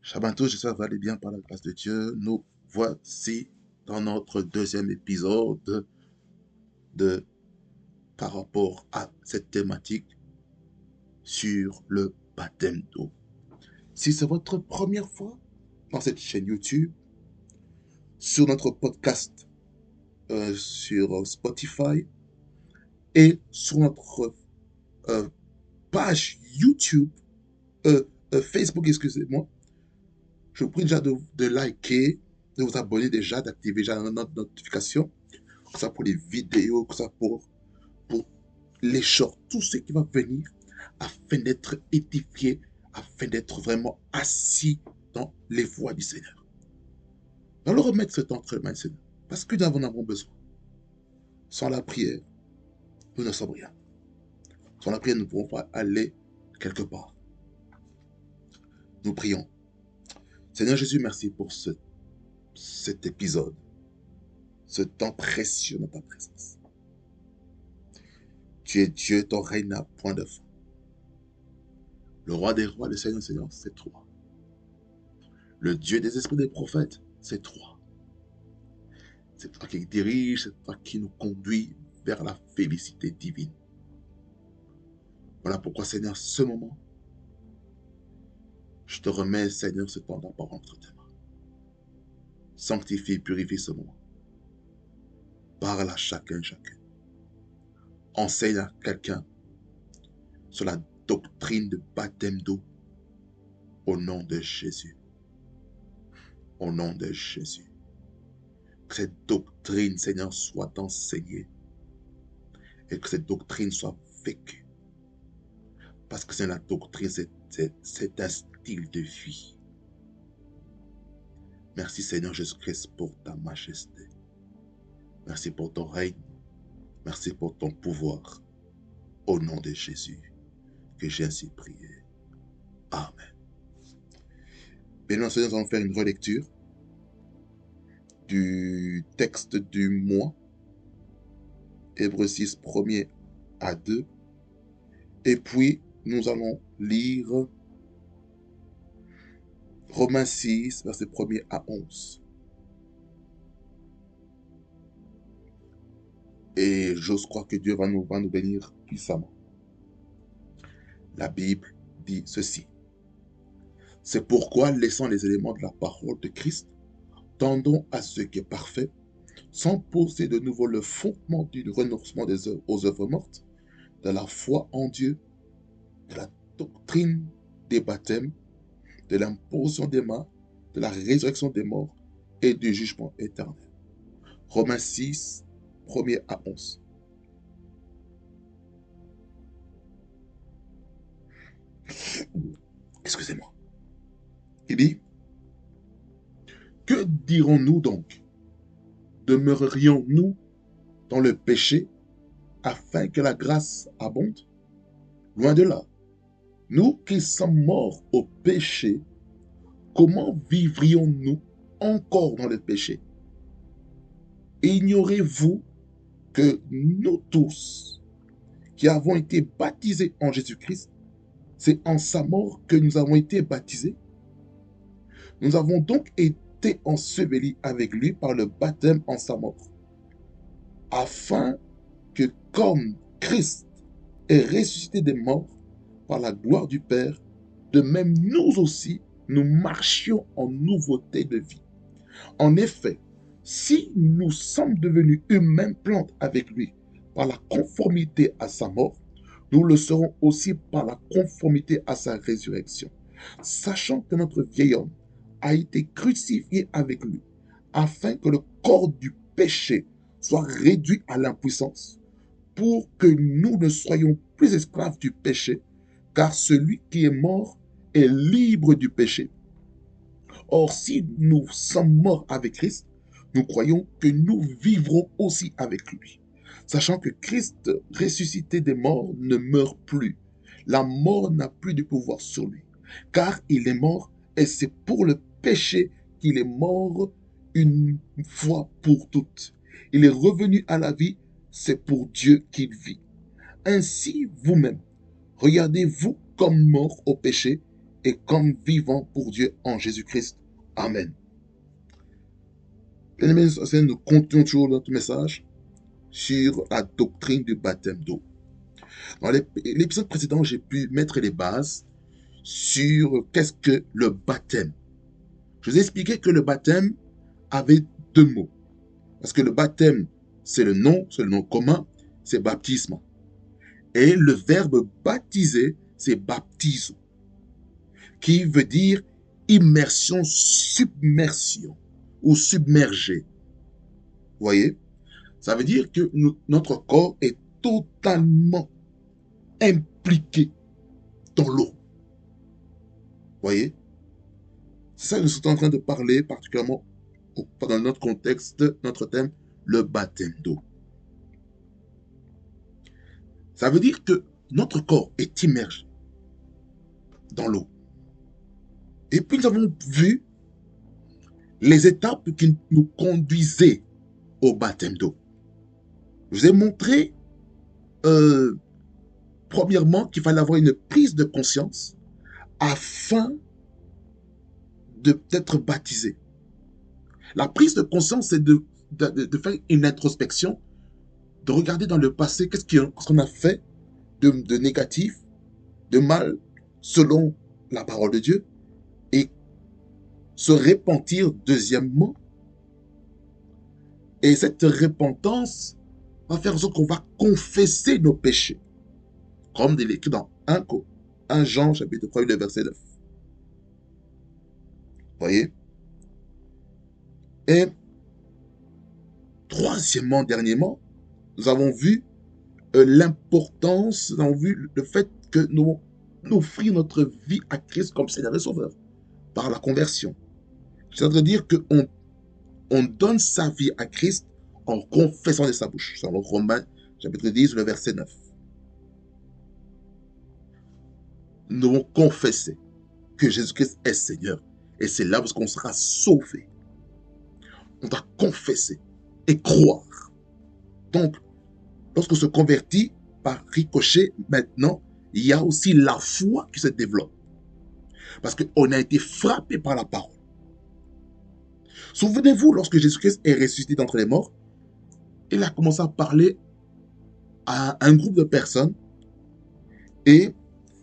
Shabbat à tous, j'espère que vous allez bien par la grâce de Dieu. Nous voici dans notre deuxième épisode de par rapport à cette thématique sur le baptême d'eau. Si c'est votre première fois dans cette chaîne YouTube, sur notre podcast sur Spotify et sur notre euh, page YouTube, Facebook, excusez-moi, je vous prie déjà de liker, de vous abonner déjà, d'activer déjà notre notification, que ça pour les vidéos, que ça pour les shorts, tout ce qui va venir afin d'être édifié, afin d'être vraiment assis dans les voies du Seigneur. Allons remettre ce temps entre les mains du Seigneur, parce que nous en avons besoin. Sans la prière, nous ne sommes rien. Sans la prière, nous ne pouvons pas aller quelque part. Nous prions. Seigneur Jésus, merci pour cet épisode, ce temps précieux dans ta présence. Tu es Dieu, ton règne n'a point de fin. Le roi des rois, le Seigneur des seigneurs, c'est toi. Le Dieu des esprits des prophètes, c'est toi. C'est toi qui dirige, c'est toi qui nous conduit vers la félicité divine. Voilà pourquoi, Seigneur, ce moment, je te remets, Seigneur, ce temps d'apparent entre tes mains. Sanctifie, purifie ce moment. Parle à chacun. Enseigne à quelqu'un sur la doctrine de baptême d'eau au nom de Jésus. Au nom de Jésus. Que cette doctrine, Seigneur, soit enseignée et que cette doctrine soit vécue. Parce que c'est la doctrine, c'est un style de vie. Merci Seigneur Jésus-Christ pour ta majesté. Merci pour ton règne. Merci pour ton pouvoir. Au nom de Jésus, que j'ai ainsi prié. Amen. Bien, Seigneur, nous allons faire une relecture du texte du mois, Hébreux 6, 1er à 2. Et puis, nous allons lire Romains 6, verset 1er à 11. Et j'ose croire que Dieu va nous bénir puissamment. La Bible dit ceci. C'est pourquoi, laissant les éléments de la parole de Christ, tendons à ce qui est parfait, sans poser de nouveau le fondement du renoncement aux œuvres mortes, de la foi en Dieu, de la doctrine des baptêmes, de l'imposition des mains, de la résurrection des morts et du jugement éternel. Romains 6, 1er à 11. Excusez-moi. Il dit, que dirons-nous donc? Demeurerions-nous dans le péché afin que la grâce abonde? Loin de là. Nous qui sommes morts au péché, comment vivrions-nous encore dans le péché? Ignorez-vous que nous tous qui avons été baptisés en Jésus-Christ, c'est en sa mort que nous avons été baptisés? Nous avons donc été ensevelis avec lui par le baptême en sa mort, afin que comme Christ est ressuscité des morts par la gloire du Père, de même nous aussi, nous marchions en nouveauté de vie. En effet, si nous sommes devenus une même plante avec lui par la conformité à sa mort, nous le serons aussi par la conformité à sa résurrection, sachant que notre vieil homme a été crucifié avec lui, afin que le corps du péché soit réduit à l'impuissance, pour que nous ne soyons plus esclaves du péché, car celui qui est mort est libre du péché. Or, si nous sommes morts avec Christ, nous croyons que nous vivrons aussi avec lui. Sachant que Christ, ressuscité des morts, ne meurt plus. La mort n'a plus de pouvoir sur lui, car il est mort et c'est pour le péché qu'il est mort une fois pour toutes. Il est revenu à la vie, c'est pour Dieu qu'il vit. Ainsi, vous-même, regardez-vous comme mort au péché et comme vivants pour Dieu en Jésus-Christ. Amen. Bien-aimés, nous continuons toujours notre message sur la doctrine du baptême d'eau. Dans l'épisode précédent, j'ai pu mettre les bases sur qu'est-ce que le baptême. Je vous ai expliqué que le baptême avait deux mots. Parce que le baptême, c'est le nom commun, c'est baptisme. Et le verbe baptiser, c'est baptizo, qui veut dire immersion, submersion ou submerger. Vous voyez? Ça veut dire que notre corps est totalement impliqué dans l'eau. Vous voyez? C'est ça que nous sommes en train de parler, particulièrement dans notre contexte, notre thème, le baptême d'eau. Ça veut dire que notre corps est immergé dans l'eau. Et puis nous avons vu les étapes qui nous conduisaient au baptême d'eau. Je vous ai montré, premièrement, qu'il fallait avoir une prise de conscience afin d'être baptisé. La prise de conscience, c'est de faire une introspection, de regarder dans le passé qu'est-ce qu'on a fait de négatif, de mal, selon la parole de Dieu, et se repentir deuxièmement. Et cette repentance va faire en sorte qu'on va confesser nos péchés, comme il est écrit dans 1 Jean, chapitre 1, le verset 9. Voyez? Et troisièmement, dernièrement, nous avons vu l'importance, nous avons vu le fait que nous offrir notre vie à Christ comme Seigneur et Sauveur par la conversion. C'est-à-dire qu'on donne sa vie à Christ en confessant de sa bouche. Selon Romains, chapitre 10, le verset 9. Nous devons confesser que Jésus-Christ est Seigneur. Et c'est là où on sera sauvé. On doit confesser et croire. Donc, lorsqu'on se convertit par ricochet, maintenant, il y a aussi la foi qui se développe. Parce qu'on a été frappé par la parole. Souvenez-vous, lorsque Jésus-Christ est ressuscité d'entre les morts, il a commencé à parler à un groupe de personnes et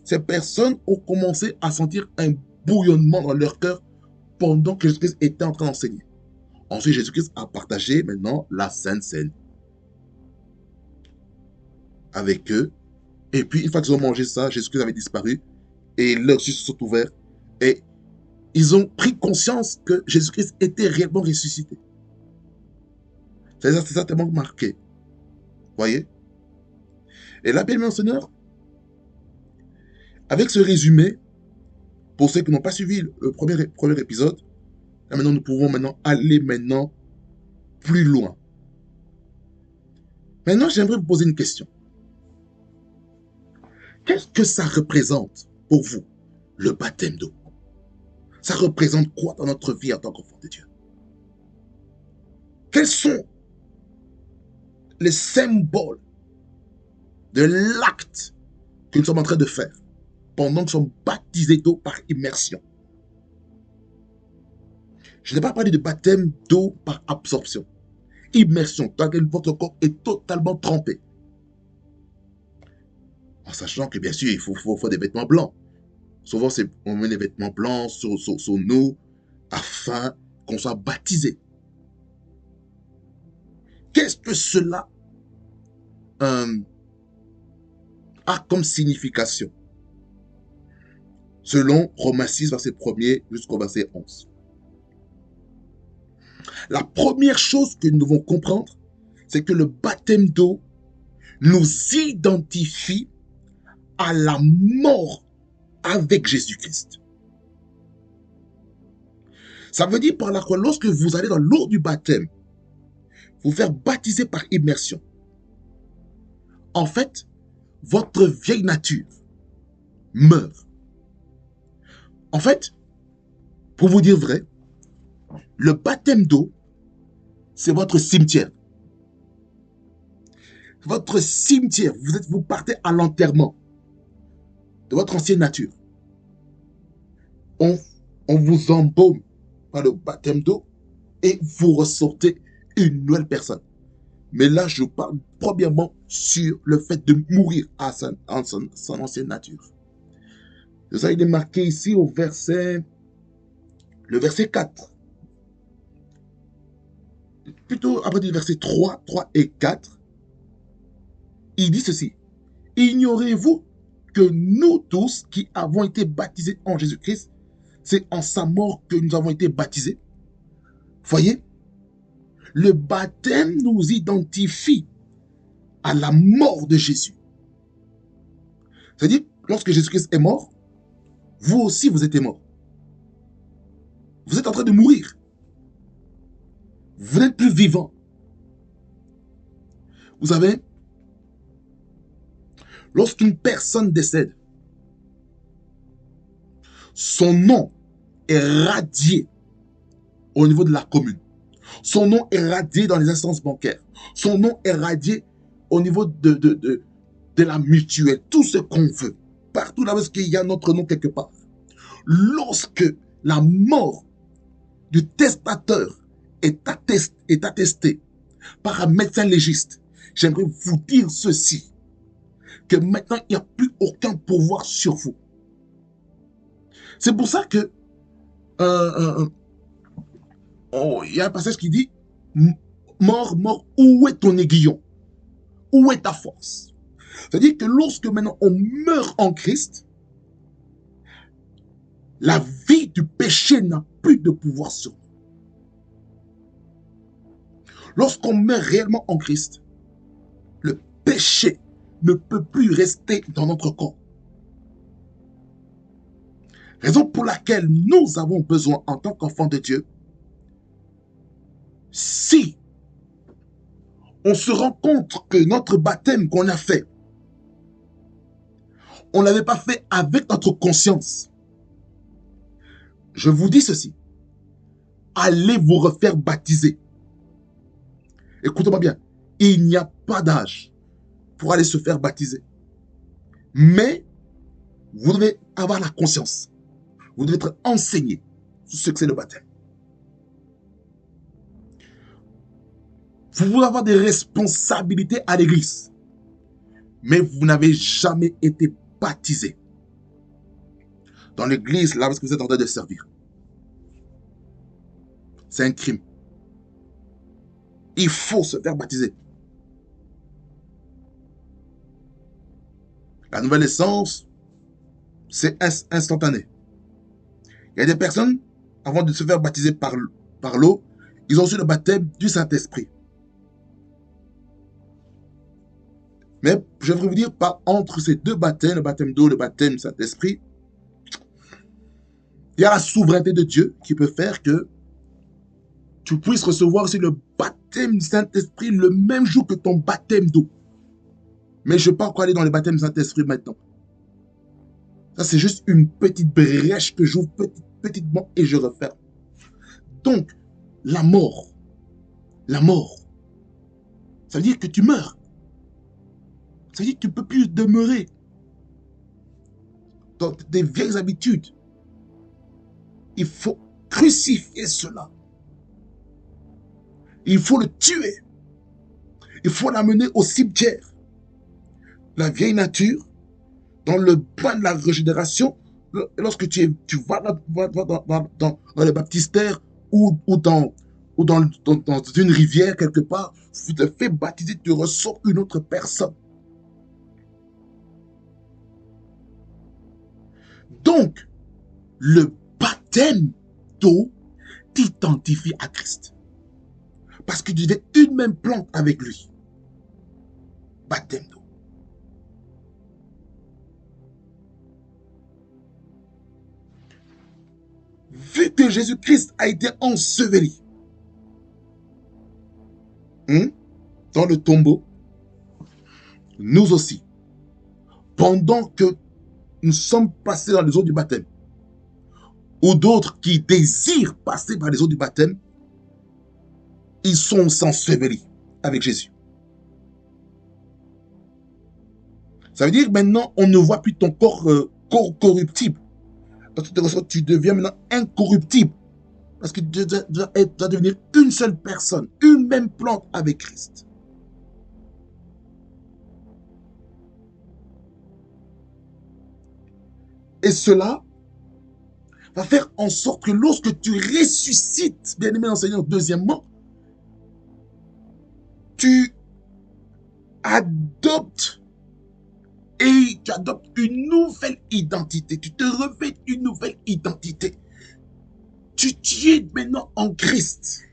ces personnes ont commencé à sentir un bouillonnement dans leur cœur pendant que Jésus-Christ était en train d'enseigner. Ensuite, Jésus-Christ a partagé maintenant la Sainte Seine avec eux. Et puis, une fois qu'ils ont mangé ça, Jésus-Christ avait disparu et leurs yeux se sont ouverts et ils ont pris conscience que Jésus-Christ était réellement ressuscité. C'est certainement marqué. Voyez? Et là, bien aimé Seigneur, avec ce résumé, pour ceux qui n'ont pas suivi le premier épisode, là maintenant nous pouvons aller plus loin. Maintenant, j'aimerais vous poser une question. Qu'est-ce que ça représente pour vous, le baptême d'eau? Ça représente quoi dans notre vie en tant qu'enfant de Dieu? Quels sont les symboles de l'acte que nous sommes en train de faire pendant que nous sommes baptisés d'eau par immersion? Je n'ai pas parlé de baptême d'eau par absorption. Immersion, dans laquelle votre corps est totalement trempé. En sachant que bien sûr, il faut des vêtements blancs. Souvent, on met des vêtements blancs sur nous afin qu'on soit baptisé. Qu'est-ce que cela a comme signification? Selon Romains 6, verset 1er jusqu'au verset 11. La première chose que nous devons comprendre, c'est que le baptême d'eau nous identifie à la mort avec Jésus-Christ. Ça veut dire par là que lorsque vous allez dans l'eau du baptême, vous faire baptiser par immersion, en fait, votre vieille nature meurt. En fait, pour vous dire vrai, le baptême d'eau, c'est votre cimetière. Votre cimetière, vous partez à l'enterrement de votre ancienne nature. on, on vous embaume par le baptême d'eau et vous ressortez une nouvelle personne. Mais là, je parle premièrement sur le fait de mourir à son ancienne nature. Ça, il est marqué ici au le verset 4. Plutôt après le verset 3 et 4, il dit ceci. Ignorez-vous que nous tous qui avons été baptisés en Jésus-Christ, c'est en sa mort que nous avons été baptisés. Voyez, le baptême nous identifie à la mort de Jésus. C'est-à-dire, lorsque Jésus-Christ est mort, vous aussi, vous êtes mort. Vous êtes en train de mourir. Vous n'êtes plus vivant. Vous savez, lorsqu'une personne décède, son nom est radié au niveau de la commune. Son nom est radié dans les instances bancaires. Son nom est radié au niveau de la mutuelle. Tout ce qu'on veut. Partout là où il y a notre nom quelque part. Lorsque la mort du testateur est attestée par un médecin légiste, j'aimerais vous dire ceci, que maintenant, il n'y a plus aucun pouvoir sur vous. C'est pour ça que il y a un passage qui dit mort, mort, où est ton aiguillon? Où est ta force? C'est-à-dire que lorsque maintenant on meurt en Christ, la vie du péché n'a plus de pouvoir sur nous. Lorsqu'on meurt réellement en Christ, le péché ne peut plus rester dans notre corps. Raison pour laquelle nous avons besoin, en tant qu'enfants de Dieu, si on se rend compte que notre baptême qu'on a fait, on ne l'avait pas fait avec notre conscience, je vous dis ceci, allez vous refaire baptiser. Écoutez-moi bien, il n'y a pas d'âge pour aller se faire baptiser. Mais vous devez avoir la conscience. Vous devez être enseigné sur ce que c'est le baptême. Vous pouvez avoir des responsabilités à l'église, mais vous n'avez jamais été baptisé dans l'église là parce que vous êtes en train de servir. C'est un crime. Il faut se faire baptiser. La nouvelle naissance, c'est instantané. Il y a des personnes, avant de se faire baptiser par l'eau, ils ont reçu le baptême du Saint-Esprit. Mais je voudrais vous dire, entre ces deux baptêmes, le baptême d'eau, le baptême du Saint-Esprit, il y a la souveraineté de Dieu qui peut faire que tu puisses recevoir aussi le baptême du Saint-Esprit le même jour que ton baptême d'eau. Mais je ne vais pas encore aller dans le baptême du Saint-Esprit maintenant. Ça, c'est juste une petite brèche que j'ouvre petitement et je referme. Donc, la mort, ça veut dire que tu meurs. Ça veut dire que tu ne peux plus demeurer dans tes vieilles habitudes. Il faut crucifier cela. Il faut le tuer. Il faut l'amener au cimetière. La vieille nature, dans le bain de la régénération, lorsque tu vas dans le baptistère ou dans une rivière quelque part, tu te fais baptiser, tu ressors une autre personne. Donc, le baptême d'eau t'identifie à Christ. Parce que tu es une même plante avec lui. Baptême d'eau. Vu que Jésus-Christ a été enseveli dans le tombeau, nous aussi, pendant que nous sommes passés dans les eaux du baptême, ou d'autres qui désirent passer par les eaux du baptême, ils sont ensevelis avec Jésus. Ça veut dire que maintenant, on ne voit plus ton corps corruptible, Lorsque tu te reçois, tu deviens maintenant incorruptible. Parce que tu dois devenir une seule personne, une même plante avec Christ. Et cela va faire en sorte que lorsque tu ressuscites, bien-aimé dans le Seigneur, deuxièmement, tu adoptes tu adoptes une nouvelle identité. Tu te revêts une nouvelle identité. Tu es maintenant en Christ.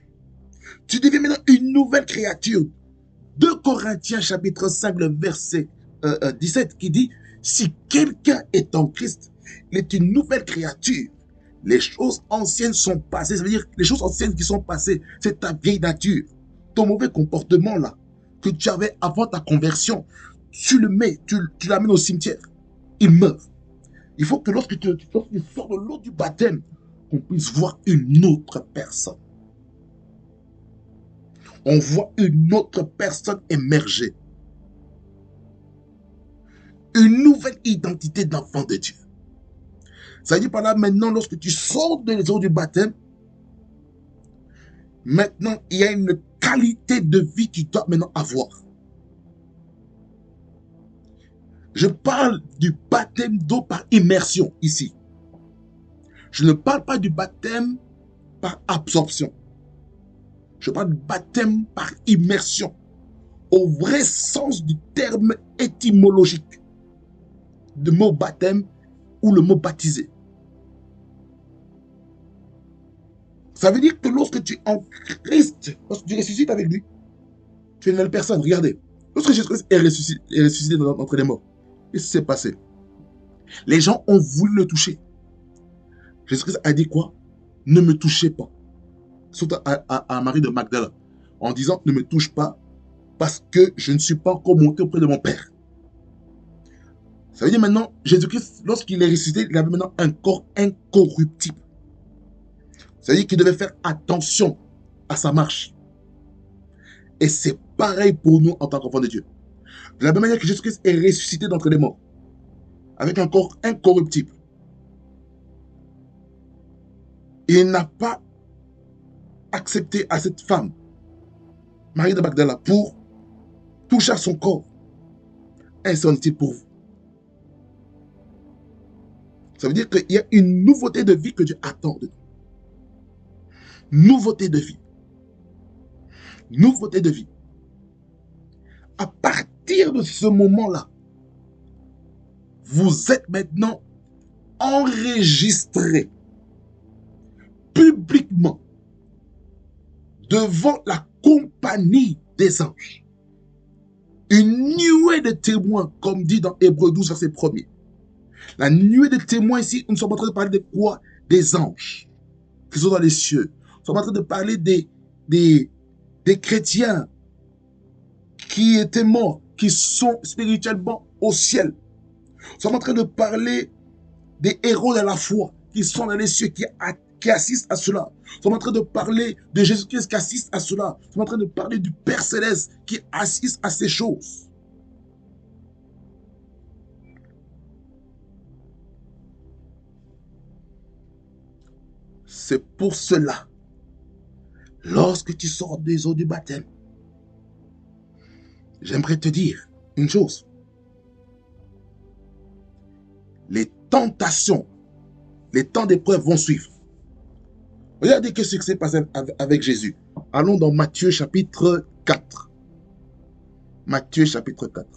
Tu deviens maintenant une nouvelle créature. 2 Corinthiens chapitre 5, le verset 17 qui dit, si quelqu'un est en Christ, il est une nouvelle créature. Les choses anciennes sont passées. Ça veut dire les choses anciennes qui sont passées, c'est ta vieille nature. Ton mauvais comportement là, que tu avais avant ta conversion, tu le mets, tu l'amènes au cimetière. Il meurt. Il faut que lorsque tu sors de l'eau du baptême, qu'on puisse voir une autre personne. On voit une autre personne émerger. Une nouvelle identité d'enfant de Dieu. Ça veut dire par là, maintenant, lorsque tu sors des eaux du baptême, maintenant, il y a une qualité de vie que tu dois maintenant avoir. Je parle du baptême d'eau par immersion ici. Je ne parle pas du baptême par absorption. Je parle du baptême par immersion. Au vrai sens du terme étymologique. Du mot baptême ou le mot baptisé. Ça veut dire que lorsque tu es en Christ, lorsque tu ressuscites avec lui, tu es une nouvelle personne. Regardez, lorsque Jésus-Christ est ressuscité d'entre les morts, qu'est-ce qui s'est passé? Les gens ont voulu le toucher. Jésus-Christ a dit quoi? Ne me touchez pas. Surtout à Marie de Magdala, en disant ne me touche pas parce que je ne suis pas encore monté auprès de mon Père. Ça veut dire maintenant, Jésus-Christ, lorsqu'il est ressuscité, il avait maintenant un corps incorruptible. Ça veut dire qu'il devait faire attention à sa marche. Et c'est pareil pour nous en tant qu'enfants de Dieu. De la même manière que Jésus-Christ est ressuscité d'entre les morts, avec un corps incorruptible, il n'a pas accepté à cette femme, Marie de Magdala, pour toucher à son corps. Ainsi en est-il pour vous. Ça veut dire qu'il y a une nouveauté de vie que Dieu attend de nous. Nouveauté de vie. Nouveauté de vie. À partir de ce moment-là, vous êtes maintenant enregistré publiquement devant la compagnie des anges. Une nuée de témoins, comme dit dans Hébreux 12, verset 1er. La nuée de témoins ici, nous sommes en train de parler de quoi? Des anges qui sont dans les cieux. Nous sommes en train de parler des chrétiens qui étaient morts, qui sont spirituellement au ciel. Nous sommes en train de parler des héros de la foi qui sont dans les cieux, qui assistent à cela. Nous sommes en train de parler de Jésus-Christ qui assiste à cela. Nous sommes en train de parler du Père Céleste qui assiste à ces choses. C'est pour cela, lorsque tu sors des eaux du baptême, j'aimerais te dire une chose. Les tentations, les temps d'épreuve vont suivre. Regardez ce qui s'est passé avec Jésus. Allons dans Matthieu chapitre 4. Matthieu chapitre 4.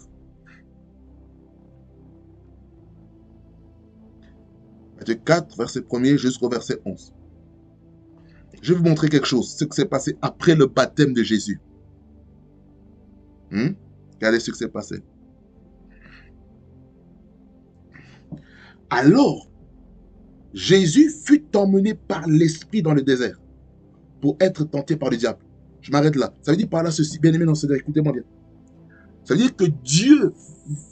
Matthieu 4, verset 1er jusqu'au verset 11. Je vais vous montrer quelque chose, ce qui s'est passé après le baptême de Jésus. Regardez ce qui s'est passé. Alors, Jésus fut emmené par l'Esprit dans le désert pour être tenté par le diable. Je m'arrête là. Ça veut dire par là ceci, bien aimé dans ce désert, écoutez-moi bien. Ça veut dire que Dieu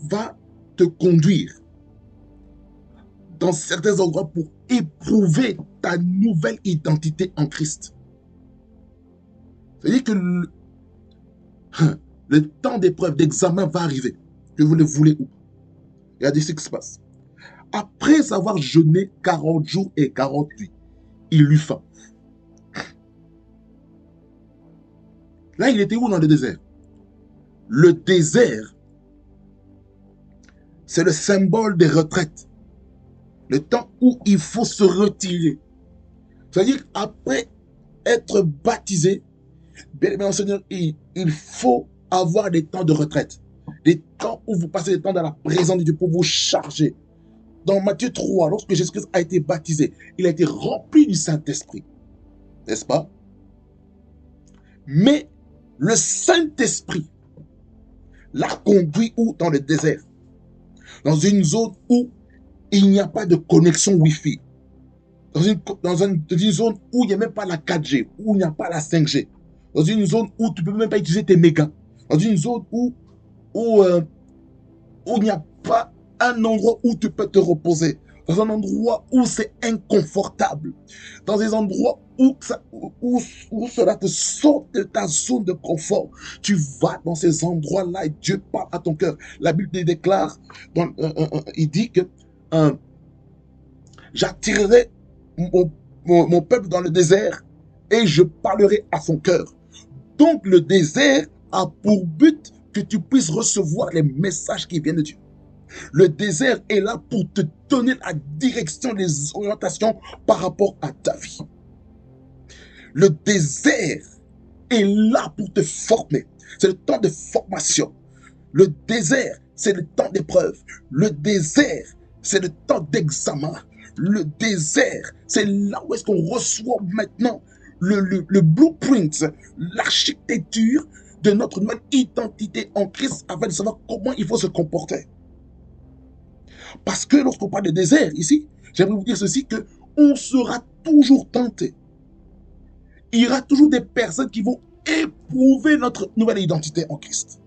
va te conduire dans certains endroits pour éprouver ta nouvelle identité en Christ. Ça veut dire que le temps d'épreuve, d'examen va arriver, que vous le voulez ou pas. Regardez ce qui se passe. Après avoir jeûné 40 jours et 40 nuits, il eut faim. Là, il était où dans le désert? Le désert, c'est le symbole des retraites. Le temps où il faut se retirer. C'est-à-dire, après être baptisé, bien aimé Seigneur, il faut avoir des temps de retraite. Des temps où vous passez des temps dans la présence de Dieu pour vous charger. Dans Matthieu 3, lorsque Jésus-Christ a été baptisé, il a été rempli du Saint-Esprit. N'est-ce pas? Mais le Saint-Esprit l'a conduit où? Dans le désert. Dans une zone où il n'y a pas de connexion Wi-Fi. Dans une zone où il n'y a même pas la 4G, où il n'y a pas la 5G. Dans une zone où tu ne peux même pas utiliser tes mégas. Dans une zone où, où il n'y a pas un endroit où tu peux te reposer. Dans un endroit où c'est inconfortable. Dans des endroits où cela te sort de ta zone de confort. Tu vas dans ces endroits-là et Dieu parle à ton cœur. La Bible déclare, il dit que j'attirerai mon peuple dans le désert et je parlerai à son cœur. Donc le désert a pour but que tu puisses recevoir les messages qui viennent de Dieu. Le désert est là pour te donner la direction, les orientations par rapport à ta vie. Le désert est là pour te former. C'est le temps de formation. Le désert, c'est le temps d'épreuve. Le désert, c'est le temps d'examen. Le désert, c'est là où est-ce qu'on reçoit maintenant le blueprint, l'architecture de notre nouvelle identité en Christ afin de savoir comment il faut se comporter. Parce que lorsqu'on parle de désert ici, j'aimerais vous dire ceci, que on sera toujours tenté. Il y aura toujours des personnes qui vont éprouver notre nouvelle identité en Christ.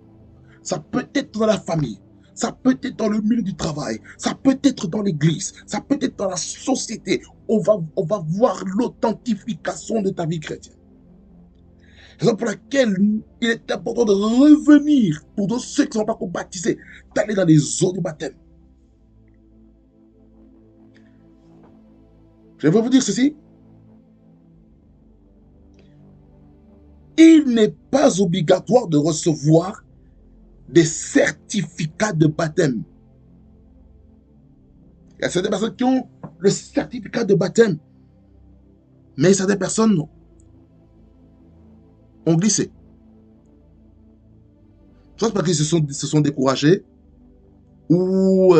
Ça peut être dans la famille, ça peut être dans le milieu du travail, ça peut être dans l'église, ça peut être dans la société. On va voir l'authentification de ta vie chrétienne. C'est raison pour laquelle il est important de revenir, pour tous ceux qui ne sont pas encore baptisés, d'aller dans les eaux du baptême. Je vais vous dire ceci. Il n'est pas obligatoire de recevoir des certificats de baptême. Il y a certaines personnes qui ont le certificat de baptême, mais certaines personnes ont glissé. Soit parce qu'ils se sont découragés, ou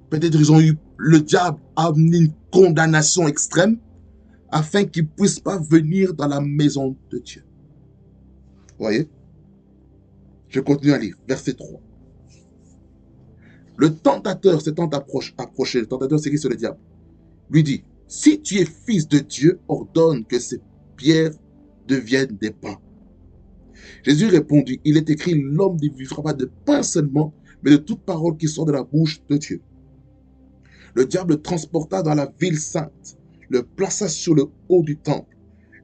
peut-être ils ont eu, le diable a amené une condamnation extrême afin qu'ils ne puissent pas venir dans la maison de Dieu. Vous voyez? Je continue à lire, verset 3. Le tentateur s'étant approché, le tentateur, c'est qui? C'est le diable, lui dit, si tu es fils de Dieu, ordonne que ces pierres deviennent des pains. Jésus répondit, il est écrit, l'homme ne vivra pas de pain seulement, mais de toute parole qui sort de la bouche de Dieu. Le diable le transporta dans la ville sainte, le plaça sur le haut du temple,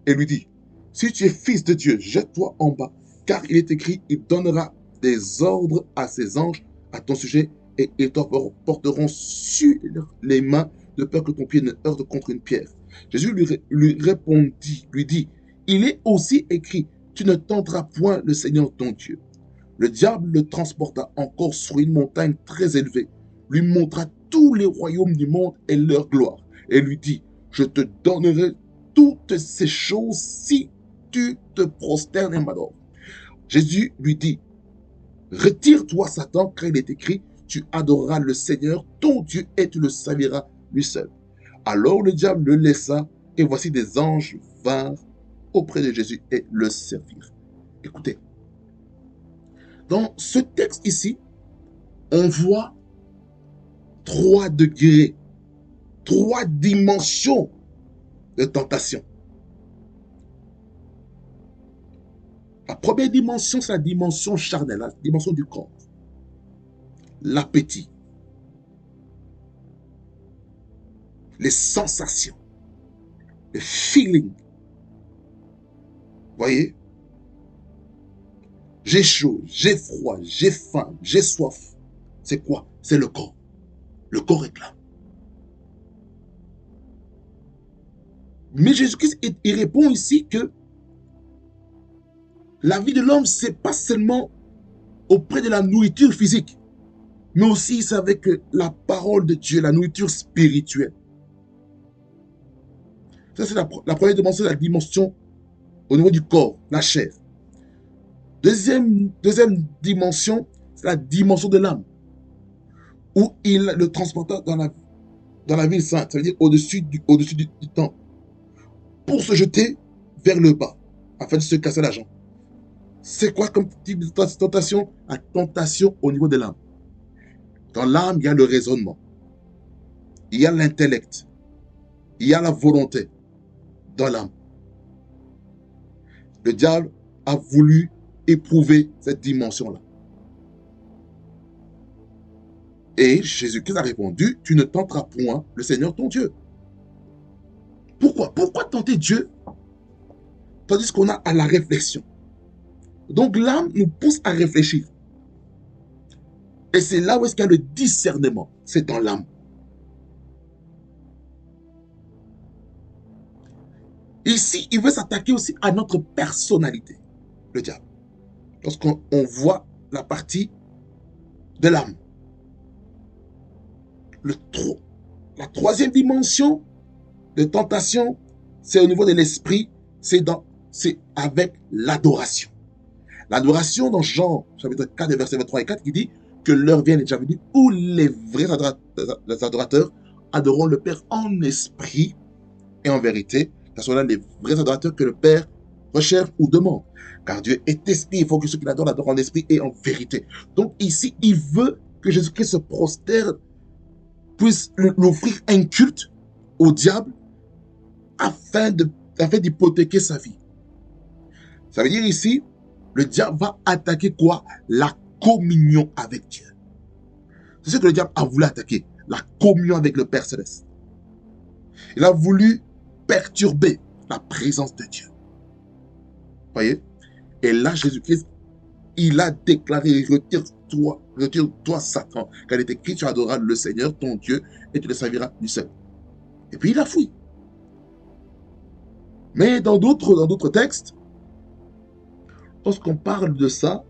et lui dit, si tu es fils de Dieu, jette-toi en bas, car il est écrit, il donnera des ordres à ses anges à ton sujet, et ils te porteront sur les mains, de peur que ton pied ne heurte contre une pierre. Jésus lui répondit, lui dit, il est aussi écrit, tu ne tenteras point le Seigneur ton Dieu. Le diable le transporta encore sur une montagne très élevée, lui montra tous les royaumes du monde et leur gloire, et lui dit, je te donnerai toutes ces choses si tu te prosternes et m'adores. Jésus lui dit, retire-toi Satan, car il est écrit, tu adoreras le Seigneur, ton Dieu, et tu le serviras lui seul. Alors le diable le laissa, et voici des anges vinrent auprès de Jésus et le servirent. Écoutez, dans ce texte ici, on voit 3 degrés, 3 dimensions de tentation. La première dimension, c'est la dimension charnelle, la dimension du corps. L'appétit. Les sensations. Le feeling. Vous voyez? J'ai chaud, j'ai froid, j'ai faim, j'ai soif. C'est quoi? C'est le corps. Le corps réclame. Mais Jésus-Christ, il répond ici que la vie de l'homme, c'est pas seulement auprès de la nourriture physique, mais aussi c'est avec la parole de Dieu, la nourriture spirituelle. Ça, c'est la première dimension, la dimension au niveau du corps, la chair. Deuxième dimension, c'est la dimension de l'âme, où il le transporta dans la ville sainte, ça veut dire au-dessus du temple, pour se jeter vers le bas, afin de se casser la jambe. C'est quoi comme type de tentation? La tentation au niveau de l'âme. Dans l'âme, il y a le raisonnement, il y a l'intellect, il y a la volonté dans l'âme. Le diable a voulu éprouver cette dimension-là. Et Jésus-Christ a répondu, tu ne tenteras point le Seigneur ton Dieu. Pourquoi? Pourquoi tenter Dieu tandis qu'on a à la réflexion? Donc l'âme nous pousse à réfléchir. Et c'est là où est-ce qu'il y a le discernement. C'est dans l'âme. Ici, il veut s'attaquer aussi à notre personnalité, le diable. Lorsqu'on voit la partie de l'âme. La troisième dimension de tentation, c'est au niveau de l'esprit, c'est avec l'adoration. L'adoration dans Jean chapitre 4, versets 23 et 4, qui dit que l'heure vient et déjà venue où les vrais adorateurs adoreront le Père en esprit et en vérité, car ce sont là les vrais adorateurs que le Père recherche ou demande. Car Dieu est esprit, il faut que ceux qui l'adorent l'adorent en esprit et en vérité. Donc ici, il veut que Jésus-Christ se prosterne, puisse l'offrir un culte au diable afin d'hypothéquer sa vie. Ça veut dire ici, le diable va attaquer quoi? La communion avec Dieu. C'est ce que le diable a voulu attaquer, la communion avec le Père Céleste. Il a voulu perturber la présence de Dieu. Voyez? Et là, Jésus-Christ, il a déclaré, retire-toi, Satan, car il est écrit, tu adoreras le Seigneur, ton Dieu, et tu le serviras du seul. Et puis il a fui. Mais dans d'autres textes, lorsqu'on parle de ça,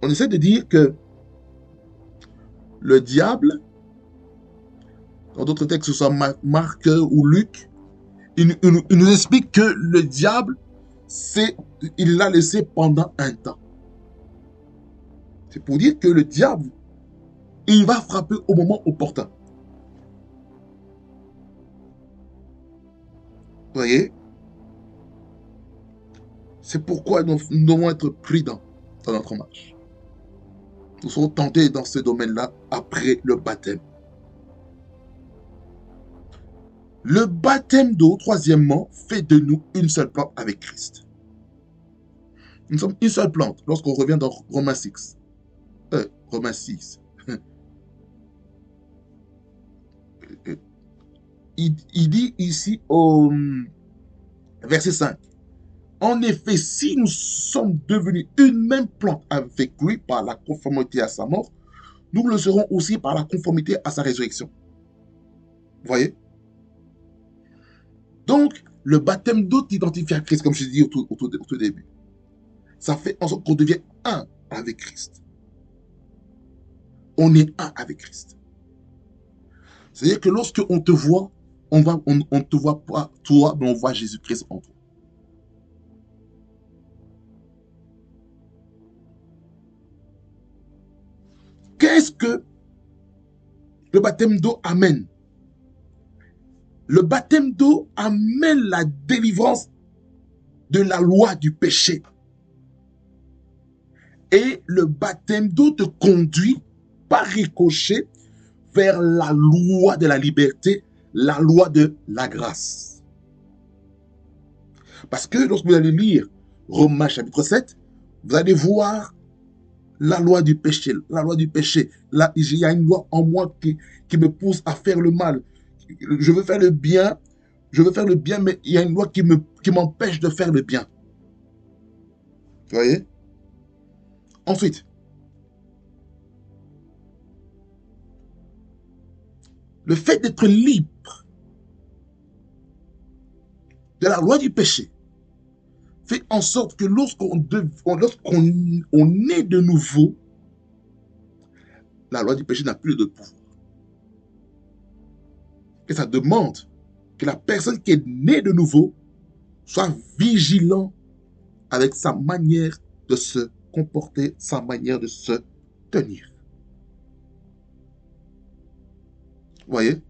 on essaie de dire que le diable, dans d'autres textes, que ce soit Marc ou Luc, il nous explique que le diable, il l'a laissé pendant un temps. C'est pour dire que le diable, il va frapper au moment opportun. Vous voyez? C'est pourquoi nous devons être prudents dans notre marche. Nous serons tentés dans ce domaine-là après le baptême. Le baptême d'eau, troisièmement, fait de nous une seule plante avec Christ. Nous sommes une seule plante lorsqu'on revient dans Romains 6. Romains 6. Il dit ici au verset 5. En effet, si nous sommes devenus une même plante avec lui par la conformité à sa mort, nous le serons aussi par la conformité à sa résurrection. Vous voyez? Donc, le baptême d'eau t'identifie à Christ, comme je l'ai dit au tout début. Ça fait en sorte qu'on devient un avec Christ. On est un avec Christ. C'est-à-dire que lorsque on te voit, on ne te voit pas toi, mais on voit Jésus-Christ en toi. Qu'est-ce que le baptême d'eau amène? Le baptême d'eau amène la délivrance de la loi du péché. Et le baptême d'eau te conduit par ricochet vers la loi de la liberté, la loi de la grâce. Parce que lorsque vous allez lire Romains chapitre 7, vous allez voir la loi du péché. La loi du péché. Là, il y a une loi en moi qui me pousse à faire le mal. Je veux faire le bien, mais il y a une loi qui m'empêche de faire le bien. Vous voyez? Ensuite, le fait d'être libre que la loi du péché fait en sorte que lorsqu'on est de nouveau, la loi du péché n'a plus de pouvoir. Et ça demande que la personne qui est née de nouveau soit vigilant avec sa manière de se comporter, sa manière de se tenir. Vous voyez?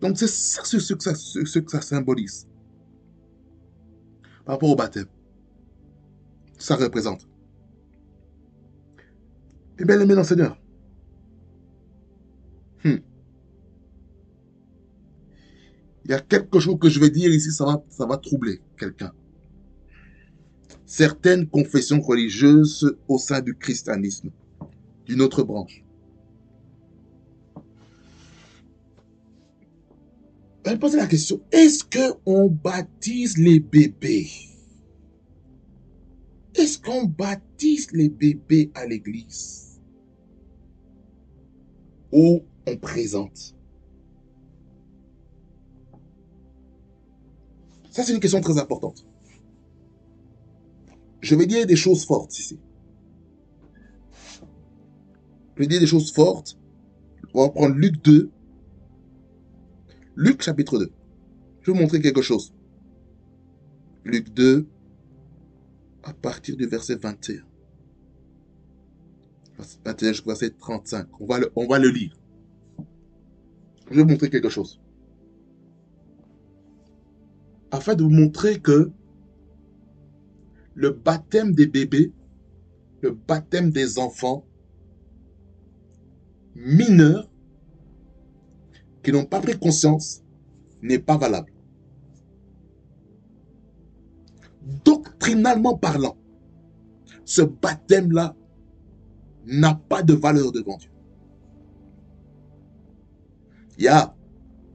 Donc c'est ça ce que ça symbolise par rapport au baptême. Ça représente. Eh bien, aimé dans le Seigneur, il y a quelque chose que je vais dire ici, ça va troubler quelqu'un. Certaines confessions religieuses au sein du christianisme, d'une autre branche, elle pose la question, est-ce qu'on baptise les bébés? Est-ce qu'on baptise les bébés à l'église? Ou on présente? Ça, c'est une question très importante. Je vais dire des choses fortes ici. Je vais dire des choses fortes. On va prendre Luc 2. Luc chapitre 2. Je vais vous montrer quelque chose. Luc 2, à partir du verset 21. 21 jusqu'au verset 35. On va le lire. Je vais vous montrer quelque chose. Afin de vous montrer que le baptême des bébés, le baptême des enfants mineurs qui n'ont pas pris conscience n'est pas valable. Doctrinalement parlant, ce baptême-là n'a pas de valeur devant Dieu. Il y a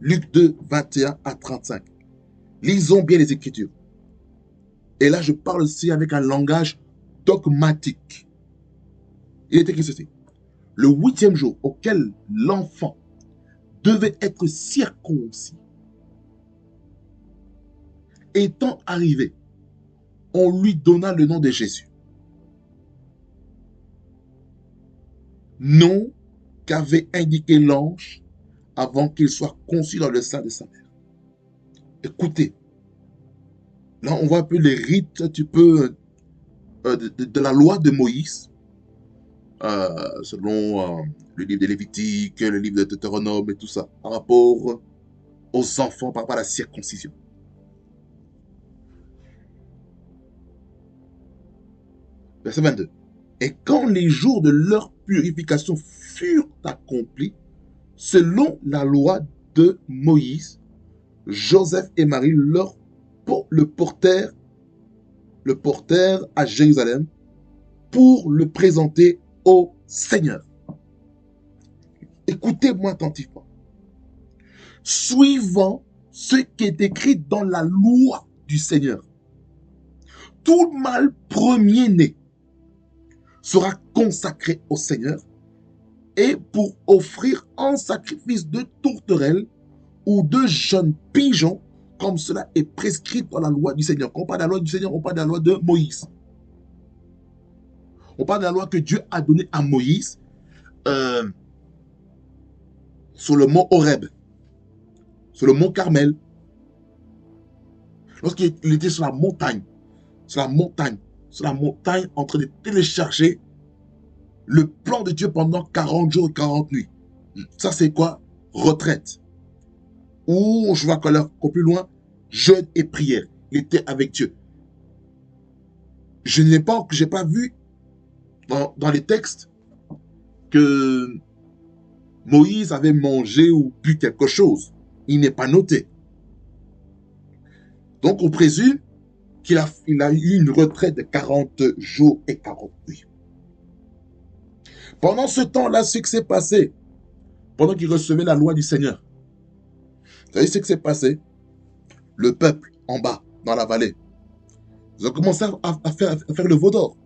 Luc 2, 21 à 35. Lisons bien les Écritures. Et là, je parle aussi avec un langage dogmatique. Il est écrit ceci. Le 8e jour auquel l'enfant devait être circoncis, étant arrivé, on lui donna le nom de Jésus. Nom qu'avait indiqué l'ange avant qu'il soit conçu dans le sein de sa mère. Écoutez, là on voit un peu les rites de la loi de Moïse, selon le livre de Lévitique, le livre de Deutéronome et tout ça, par rapport aux enfants, par rapport à la circoncision. Verset 22. Et quand les jours de leur purification furent accomplis, selon la loi de Moïse, Joseph et Marie le portèrent à Jérusalem pour le présenter au Seigneur. Écoutez-moi attentivement. Suivant ce qui est écrit dans la loi du Seigneur, tout mâle premier-né sera consacré au Seigneur et pour offrir en sacrifice de tourterelles ou de jeunes pigeons, comme cela est prescrit dans la loi du Seigneur. Quand on parle de la loi du Seigneur, on parle de la loi de Moïse. On parle de la loi que Dieu a donnée à Moïse sur le mont Horeb, sur le mont Carmel, lorsqu'il était sur la montagne, en train de télécharger le plan de Dieu pendant 40 jours et 40 nuits. Ça, c'est quoi? Retraite. Ou, je vois encore plus loin, jeûne et prière. Il était avec Dieu. Je n'ai pas vu dans les textes que Moïse avait mangé ou bu quelque chose. Il n'est pas noté. Donc, on présume qu'il a eu une retraite de 40 jours et 40 nuits. Pendant ce temps-là, ce qui s'est passé, pendant qu'il recevait la loi du Seigneur, vous savez ce qui s'est passé? Le peuple, en bas, dans la vallée, ils ont commencé à faire le veau d'or.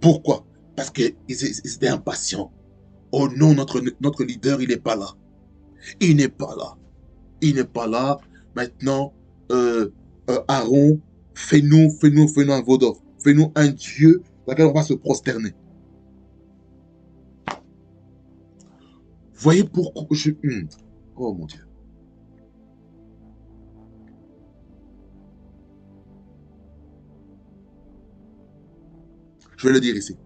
Pourquoi? Parce qu'ils étaient impatients. Oh non, notre leader, il n'est pas là. Il n'est pas là. Il n'est pas là. maintenant, Aaron, fais-nous un veau d'or. Fais-nous un Dieu dans lequel on va se prosterner. Voyez pourquoi Oh mon Dieu. Je vais le dire ici.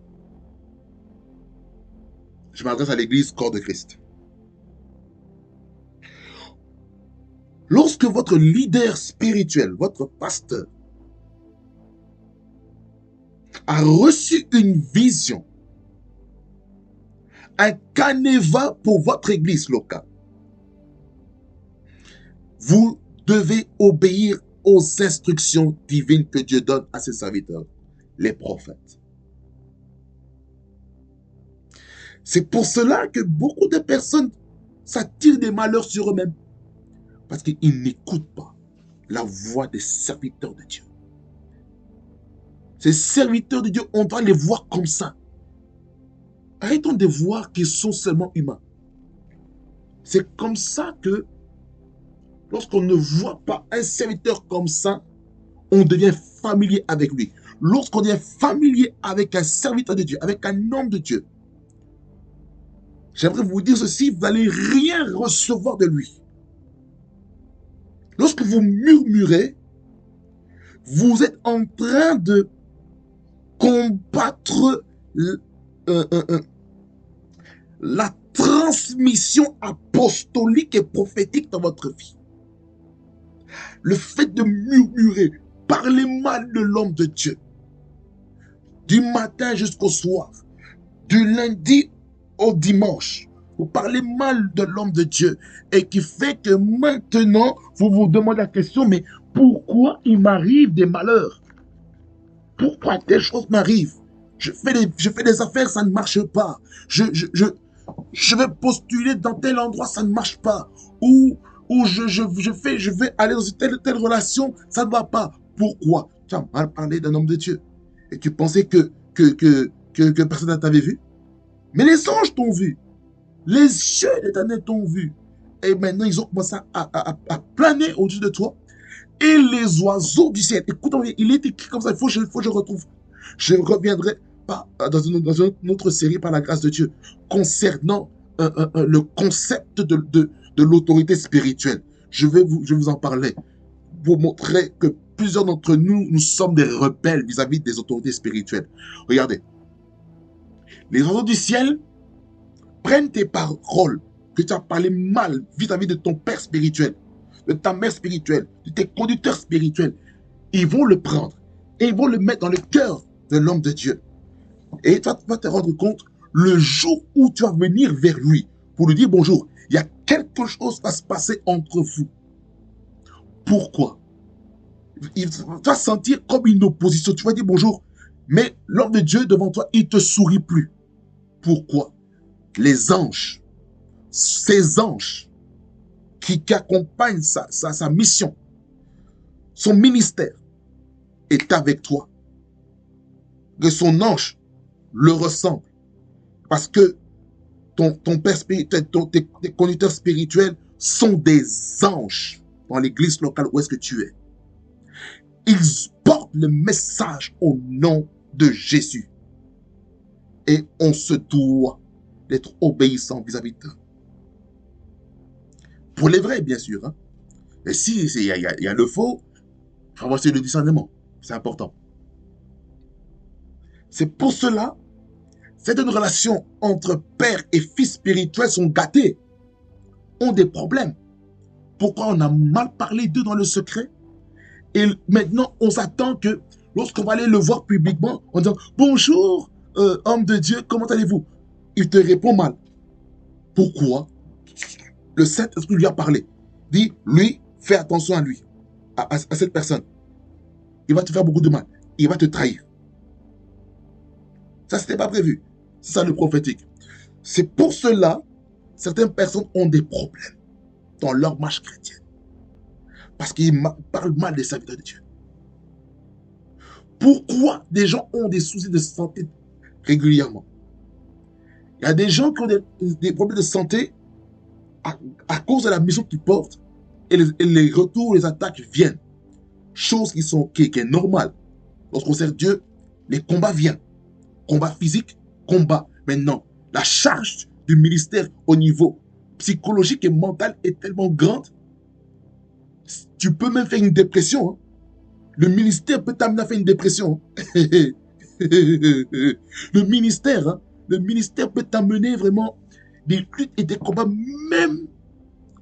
Je m'adresse à l'église corps de Christ. Lorsque votre leader spirituel, votre pasteur, a reçu une vision, un canevas pour votre église locale, vous devez obéir aux instructions divines que Dieu donne à ses serviteurs, les prophètes. C'est pour cela que beaucoup de personnes s'attirent des malheurs sur eux-mêmes. Parce qu'ils n'écoutent pas la voix des serviteurs de Dieu. Ces serviteurs de Dieu, on doit les voir comme ça. Arrêtons de voir qu'ils sont seulement humains. C'est comme ça que lorsqu'on ne voit pas un serviteur comme ça, on devient familier avec lui. Lorsqu'on devient familier avec un serviteur de Dieu, avec un homme de Dieu, j'aimerais vous dire ceci, vous n'allez rien recevoir de lui. Lorsque vous murmurez, vous êtes en train de combattre la transmission apostolique et prophétique dans votre vie. Le fait de murmurer, parler mal de l'homme de Dieu, du matin jusqu'au soir, du lundi au dimanche, vous parlez mal de l'homme de Dieu et qui fait que maintenant, vous vous demandez la question, mais pourquoi il m'arrive des malheurs? Pourquoi telle chose m'arrive? Je fais des affaires, ça ne marche pas. Je vais postuler dans tel endroit, ça ne marche pas. Ou je vais aller dans une telle relation, ça ne va pas. Pourquoi? Tu as mal parlé d'un homme de Dieu. Et tu pensais que personne ne t'avait vu. Mais les anges t'ont vu. Les yeux de l'Éternel t'ont vu. Et maintenant, ils ont commencé à planer au-dessus de toi. Et les oiseaux du ciel. Écoute, il est écrit comme ça. Il faut que je retrouve. Je reviendrai dans une autre série par la grâce de Dieu concernant le concept de l'autorité spirituelle. Je vais vous en parler pour montrer que plusieurs d'entre nous, nous sommes des rebelles vis-à-vis des autorités spirituelles. Regardez. Les oiseaux du ciel prennent tes paroles que tu as parlé mal vis-à-vis de ton père spirituel, de ta mère spirituelle, de tes conducteurs spirituels. Ils vont le prendre et ils vont le mettre dans le cœur de l'homme de Dieu. Et tu vas te rendre compte, le jour où tu vas venir vers lui pour lui dire bonjour, il y a quelque chose qui va se passer entre vous. Pourquoi? Tu vas sentir comme une opposition. Tu vas dire bonjour, mais l'homme de Dieu devant toi, il ne te sourit plus. Pourquoi? Les anges, ces anges qui accompagnent sa mission, son ministère, est avec toi. Que son ange le ressemble. Parce que ton père spirituel, tes conducteurs spirituels sont des anges dans l'église locale où est-ce que tu es. Ils portent le message au nom de Jésus. Et on se doit d'être obéissant vis-à-vis d'eux. Pour les vrais, bien sûr. Hein. Mais si il y a le faux, il faut avoir le discernement. C'est important. C'est pour cela, certaines relations entre père et fils spirituels sont gâtées, ont des problèmes. Pourquoi on a mal parlé d'eux dans le secret? Et maintenant, on s'attend que lorsqu'on va aller le voir publiquement, en disant « Bonjour, homme de Dieu, comment allez-vous » Il te répond mal. Pourquoi? Le Saint-Esprit lui a parlé. Dit, lui, fais attention à lui, à cette personne. Il va te faire beaucoup de mal. Il va te trahir. Ça, ce n'était pas prévu. C'est ça le prophétique. C'est pour cela, certaines personnes ont des problèmes dans leur marche chrétienne. Parce qu'ils parlent mal des serviteurs de Dieu. Pourquoi des gens ont des soucis de santé régulièrement? Il y a des gens qui ont des problèmes de santé à cause de la mission qu'ils portent. et les retours, les attaques viennent. Chose qui est normale. Lorsqu'on sert Dieu, les combats viennent. Combat physique, combat. Maintenant, la charge du ministère au niveau psychologique et mental est tellement grande, tu peux même faire une dépression. Hein. Le ministère peut t'amener à faire une dépression. Le ministère peut t'amener vraiment des luttes et des combats, même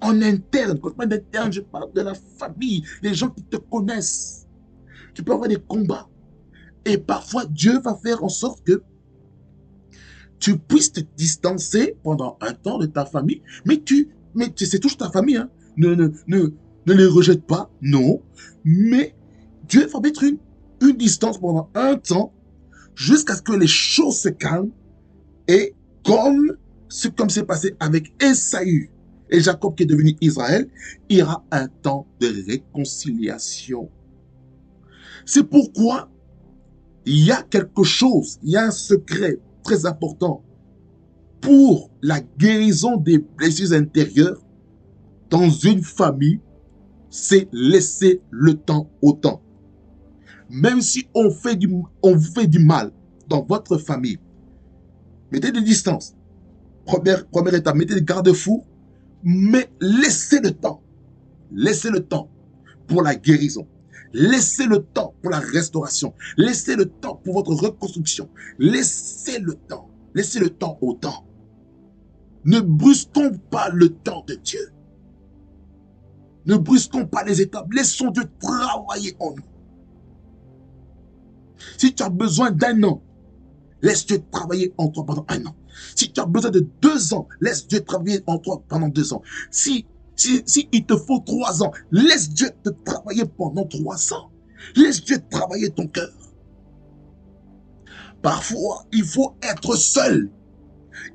en interne. Quand je parle d'interne, je parle de la famille, les gens qui te connaissent. Tu peux avoir des combats. Et parfois, Dieu va faire en sorte que tu puisses te distancer pendant un temps de ta famille, mais c'est toujours ta famille. Hein. Ne les rejette pas, non. Mais Dieu va mettre une distance pendant un temps jusqu'à ce que les choses se calment. Et comme c'est passé avec Esaü et Jacob qui est devenu Israël, il y aura un temps de réconciliation. C'est pourquoi il y a quelque chose, il y a un secret très important pour la guérison des blessures intérieures dans une famille, c'est laisser le temps au temps. Même si on vous fait du mal dans votre famille, mettez des distances. Première étape, mettez des garde-fous, mais laissez le temps. Laissez le temps pour la guérison. Laissez le temps pour la restauration. Laissez le temps pour votre reconstruction. Laissez le temps. Laissez le temps au temps. Ne brusquons pas le temps de Dieu. Ne brusquons pas les étapes. Laissons Dieu travailler en nous. Si tu as besoin d'un an, laisse Dieu travailler en toi pendant un an. Si tu as besoin de 2 ans, laisse Dieu travailler en toi pendant 2 ans. Si il te faut 3 ans, laisse Dieu te travailler pendant 3 ans. Laisse Dieu travailler ton cœur. Parfois, il faut être seul.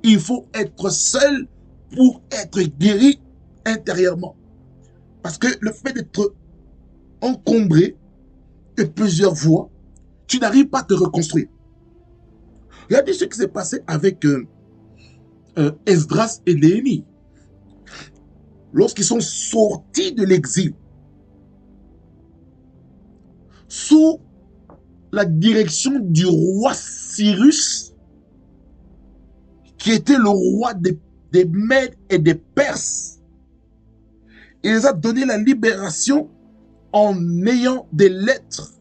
Il faut être seul pour être guéri intérieurement. Parce que le fait d'être encombré de plusieurs voies, tu n'arrives pas à te reconstruire. Regardez ce qui s'est passé avec Esdras et Néhémie. Lorsqu'ils sont sortis de l'exil, sous la direction du roi Cyrus, qui était le roi des Mèdes et des Perses, il les a donné la libération en ayant des lettres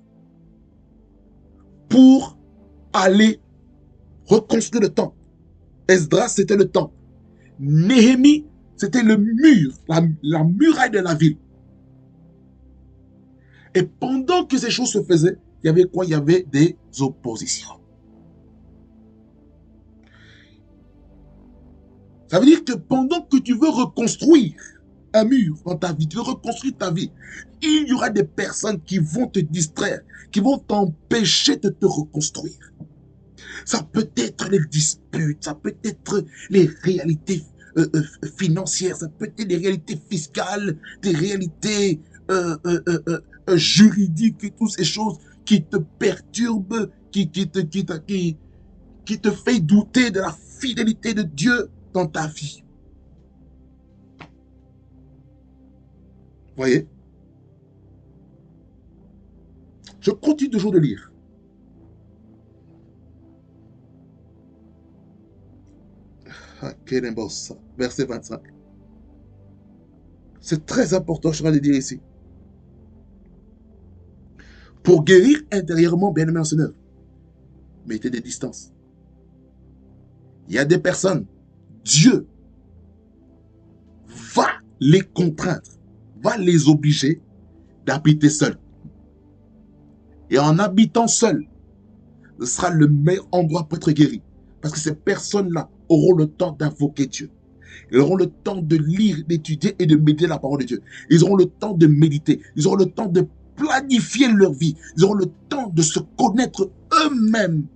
pour aller reconstruire le temple. Esdras, c'était le temple. Néhémie, c'était le mur, la muraille de la ville. Et pendant que ces choses se faisaient, il y avait quoi? Il y avait des oppositions. Ça veut dire que pendant que tu veux reconstruire un mur dans ta vie, tu veux reconstruire ta vie, il y aura des personnes qui vont te distraire, qui vont t'empêcher de te reconstruire. Ça peut être les disputes, ça peut être les réalités financières, ça peut être des réalités fiscales, des réalités juridiques et toutes ces choses qui te perturbent, qui te fait douter de la fidélité de Dieu dans ta vie. Voyez? Je continue toujours de lire. Verset 25. C'est très important, je vais le dire ici. Pour guérir intérieurement, bien aimé en Seigneur, mettez des distances. Il y a des personnes, Dieu va les contraindre, va les obliger d'habiter seuls. Et en habitant seul, ce sera le meilleur endroit pour être guéri. Parce que ces personnes-là auront le temps d'invoquer Dieu. Ils auront le temps de lire, d'étudier et de méditer la parole de Dieu. Ils auront le temps de méditer. Ils auront le temps de planifier leur vie. Ils auront le temps de se connaître eux-mêmes.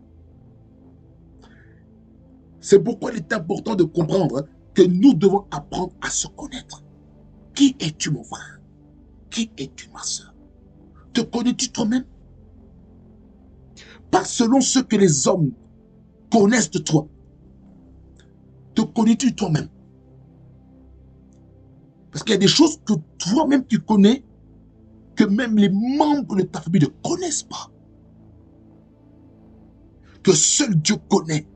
C'est pourquoi il est important de comprendre que nous devons apprendre à se connaître. Qui es-tu, mon frère? Qui es-tu, ma soeur? Te connais-tu toi-même? Pas selon ce que les hommes connaissent de toi. Te connais-tu toi-même? Parce qu'il y a des choses que toi-même tu connais, que même les membres de ta famille ne connaissent pas. Que seul Dieu connaît.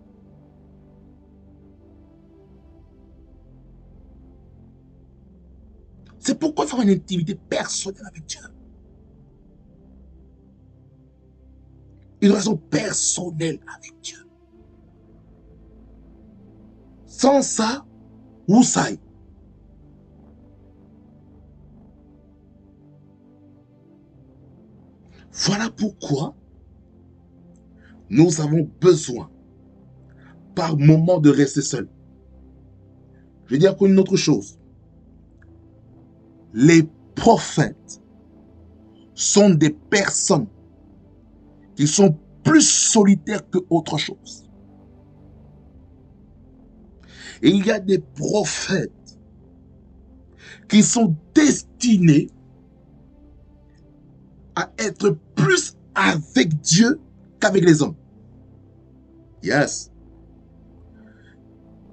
C'est pourquoi il faut avoir une intimité personnelle avec Dieu. Une relation personnelle avec Dieu. Sans ça, où ça est. Voilà pourquoi nous avons besoin, par moment, de rester seuls. Je vais dire encore une autre chose. Les prophètes sont des personnes qui sont plus solitaires que autre chose. Et il y a des prophètes qui sont destinés à être plus avec Dieu qu'avec les hommes. Yes.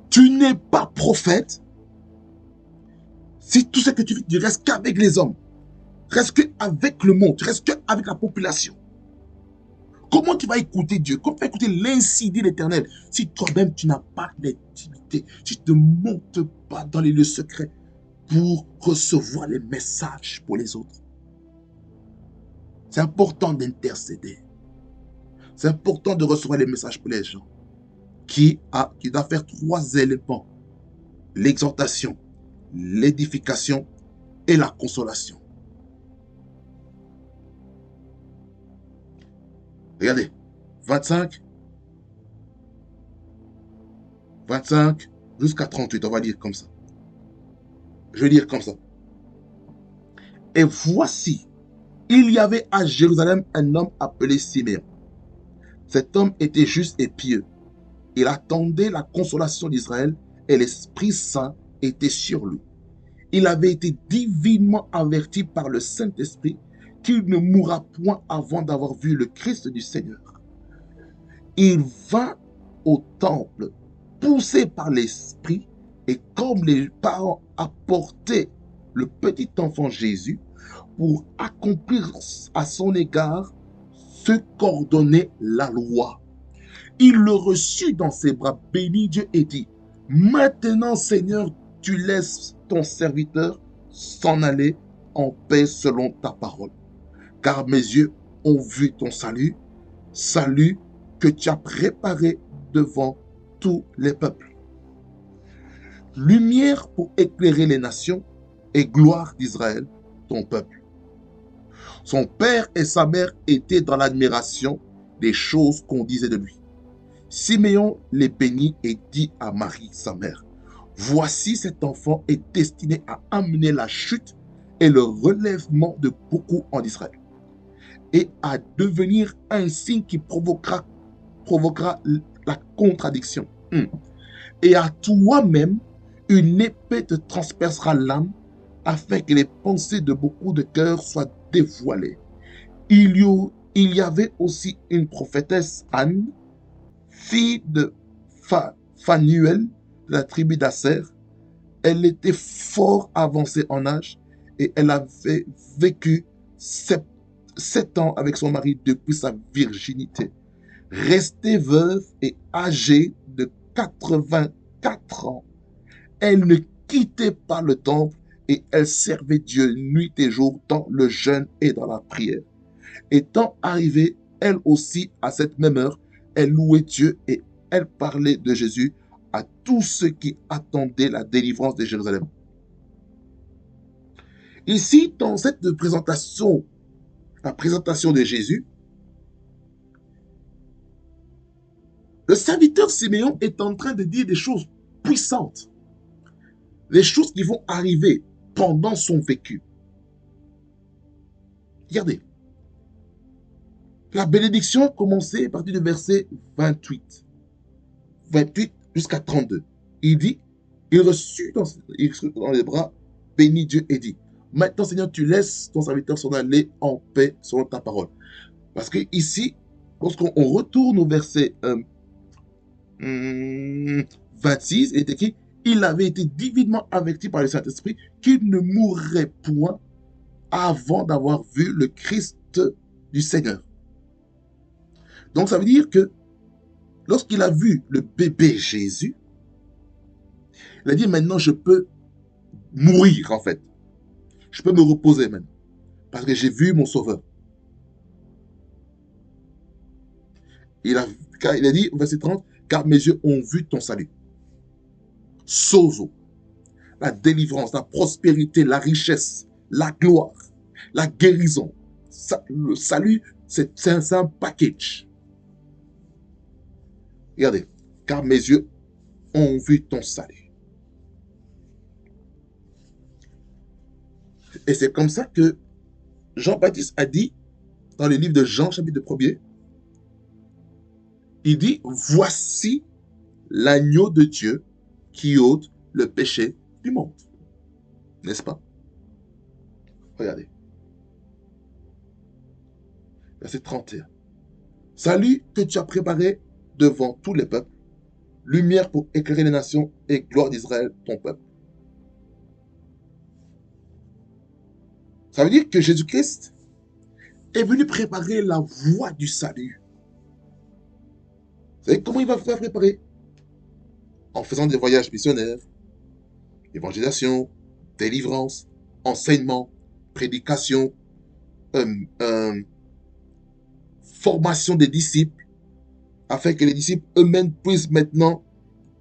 Tu n'es pas prophète si tout ce que tu fais, tu restes qu'avec les hommes. Reste qu'avec le monde, tu restes qu'avec la population. Comment tu vas écouter Dieu? Comment tu vas écouter l'incident de l'Éternel si toi-même tu n'as pas d'intimité, si tu ne montes pas dans les lieux secrets pour recevoir les messages pour les autres? C'est important d'intercéder. C'est important de recevoir les messages pour les gens qui doit faire 3 éléments: l'exhortation, l'édification et la consolation. Regardez, 25 jusqu'à 38, on va dire comme ça. Je vais dire comme ça. Et voici, il y avait à Jérusalem un homme appelé Siméon. Cet homme était juste et pieux. Il attendait la consolation d'Israël et l'Esprit Saint était sur lui. Il avait été divinement averti par le Saint-Esprit qu'il ne mourra point avant d'avoir vu le Christ du Seigneur. Il vint au temple, poussé par l'Esprit, et comme les parents apportaient le petit enfant Jésus pour accomplir à son égard ce qu'ordonnait la loi. Il le reçut dans ses bras, bénit Dieu et dit: Maintenant, Seigneur, tu laisses ton serviteur s'en aller en paix selon ta parole. Car mes yeux ont vu ton salut, salut que tu as préparé devant tous les peuples. Lumière pour éclairer les nations et gloire d'Israël, ton peuple. Son père et sa mère étaient dans l'admiration des choses qu'on disait de lui. Siméon les bénit et dit à Marie, sa mère: Voici cet enfant est destiné à amener la chute et le relèvement de beaucoup en Israël, et à devenir un signe qui provoquera la contradiction. Et à toi-même, une épée te transpercera l'âme, afin que les pensées de beaucoup de cœurs soient dévoilées. Il y avait aussi une prophétesse, Anne, fille de Phanuel, de la tribu d'Aser. Elle était fort avancée en âge et elle avait vécu 7 ans avec son mari depuis sa virginité. Restée veuve et âgée de 84 ans, elle ne quittait pas le temple et elle servait Dieu nuit et jour dans le jeûne et dans la prière. Étant arrivée, elle aussi, à cette même heure, elle louait Dieu et elle parlait de Jésus à tous ceux qui attendaient la délivrance de Jérusalem. Ici, dans cette présentation, la présentation de Jésus, le serviteur Siméon est en train de dire des choses puissantes, des choses qui vont arriver pendant son vécu. Regardez, la bénédiction commençait à partir du verset 28 jusqu'à 32. Il dit, il reçut dans les bras, bénit Dieu et dit: Maintenant, Seigneur, tu laisses ton serviteur s'en aller en paix selon ta parole. Parce que ici, lorsqu'on retourne au verset 26, il est écrit: il avait été divinement averti par le Saint-Esprit qu'il ne mourrait point avant d'avoir vu le Christ du Seigneur. Donc ça veut dire que lorsqu'il a vu le bébé Jésus, il a dit maintenant je peux mourir en fait. Je peux me reposer maintenant. Parce que j'ai vu mon sauveur. Il a dit, verset 30, car mes yeux ont vu ton salut. Sozo, la délivrance, la prospérité, la richesse, la gloire, la guérison. Le salut, c'est un package. Regardez, car mes yeux ont vu ton salut. Et c'est comme ça que Jean-Baptiste a dit, dans le livre de Jean, chapitre 1er, il dit, voici l'agneau de Dieu qui ôte le péché du monde. N'est-ce pas? Regardez. Verset 31. Salut que tu as préparé devant tous les peuples, lumière pour éclairer les nations et gloire d'Israël, ton peuple. Ça veut dire que Jésus-Christ est venu préparer la voie du salut. Vous savez comment il va faire préparer? En faisant des voyages missionnaires, évangélisation, délivrance, enseignement, prédication, formation des disciples, afin que les disciples eux-mêmes puissent maintenant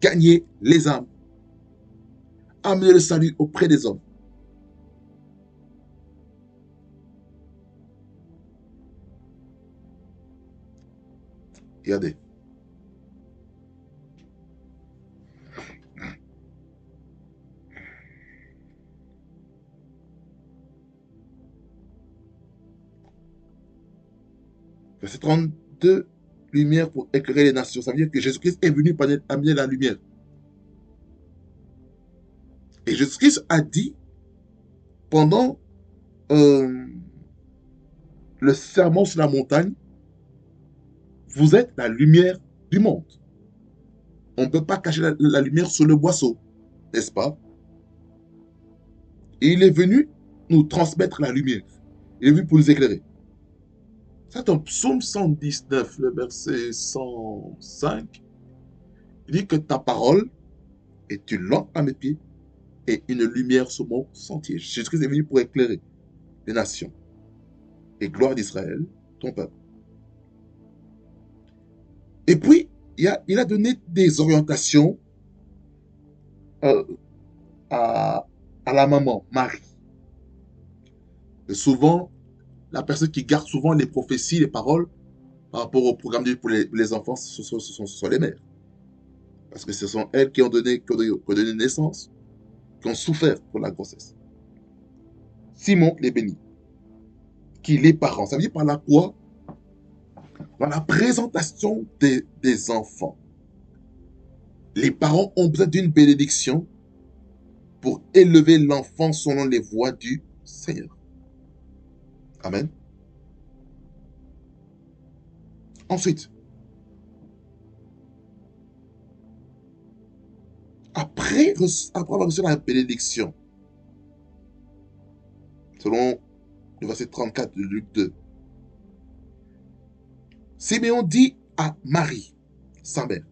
gagner les âmes, amener le salut auprès des hommes. Regardez. Verset 32, lumière pour éclairer les nations. Ça veut dire que Jésus-Christ est venu pour amener la lumière. Et Jésus-Christ a dit, pendant le sermon sur la montagne, vous êtes la lumière du monde. On ne peut pas cacher la lumière sous le boisseau, n'est-ce pas? Et il est venu nous transmettre la lumière. Il est venu pour nous éclairer. C'est en psaume 119, le verset 105. Il dit que ta parole est une lampe à mes pieds et une lumière sur mon sentier. Jésus-Christ est venu pour éclairer les nations et gloire d'Israël, ton peuple. Et puis, il a donné des orientations à la maman, Marie. Et souvent, la personne qui garde souvent les prophéties, les paroles, par rapport au programme de vie pour les enfants, ce sont les mères. Parce que ce sont elles qui ont donné naissance, qui ont souffert pour la grossesse. Simon les bénit. Qui les parents. Ça veut dire par la quoi? Dans la présentation des enfants. Les parents ont besoin d'une bénédiction pour élever l'enfant selon les voies du Seigneur. Amen. Ensuite, après avoir reçu la bénédiction, selon le verset 34 de Luc 2, Siméon dit à Marie, sa mère,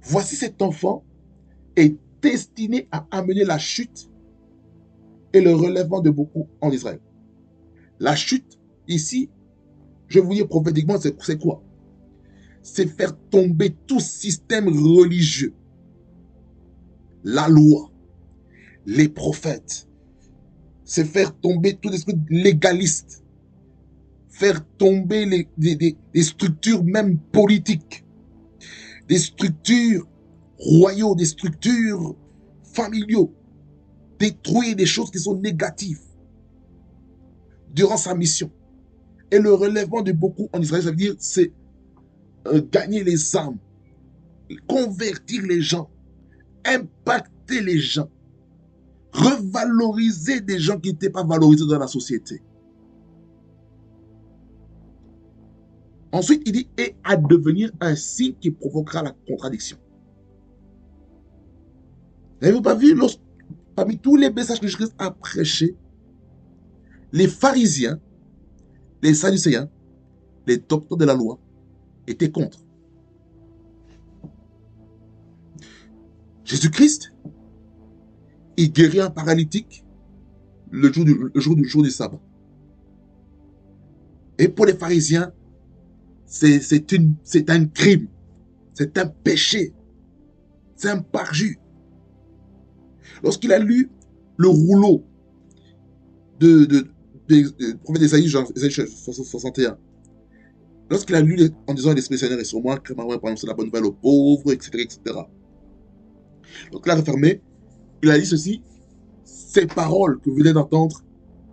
voici cet enfant est destiné à amener la chute et le relèvement de beaucoup en Israël. La chute, ici, je vais vous dire prophétiquement, c'est quoi? C'est faire tomber tout système religieux, la loi, les prophètes. C'est faire tomber tout esprit légaliste, faire tomber des structures même politiques, des structures royaux, des structures familiaux, détruire des choses qui sont négatives durant sa mission. Et le relèvement de beaucoup en Israël, ça veut dire, c'est gagner les âmes, convertir les gens, impacter les gens, revaloriser des gens qui n'étaient pas valorisés dans la société. Ensuite, il dit, et à devenir un signe qui provoquera la contradiction. N'avez-vous pas vu, parmi tous les messages que Jésus-Christ a prêchés, les pharisiens, les sadducéens, les docteurs de la loi étaient contre. Jésus-Christ, il guérit un paralytique le jour du sabbat. Et pour les pharisiens, c'est un crime, c'est un péché, c'est un parjure. Lorsqu'il a lu le rouleau de prophète Ésaïe 61, lorsqu'il a lu en disant l'Esprit Seigneur est sur moi, que ma main pour annoncer la bonne nouvelle aux pauvres, etc. Donc il a refermé, il a dit ceci, ces paroles que vous venez d'entendre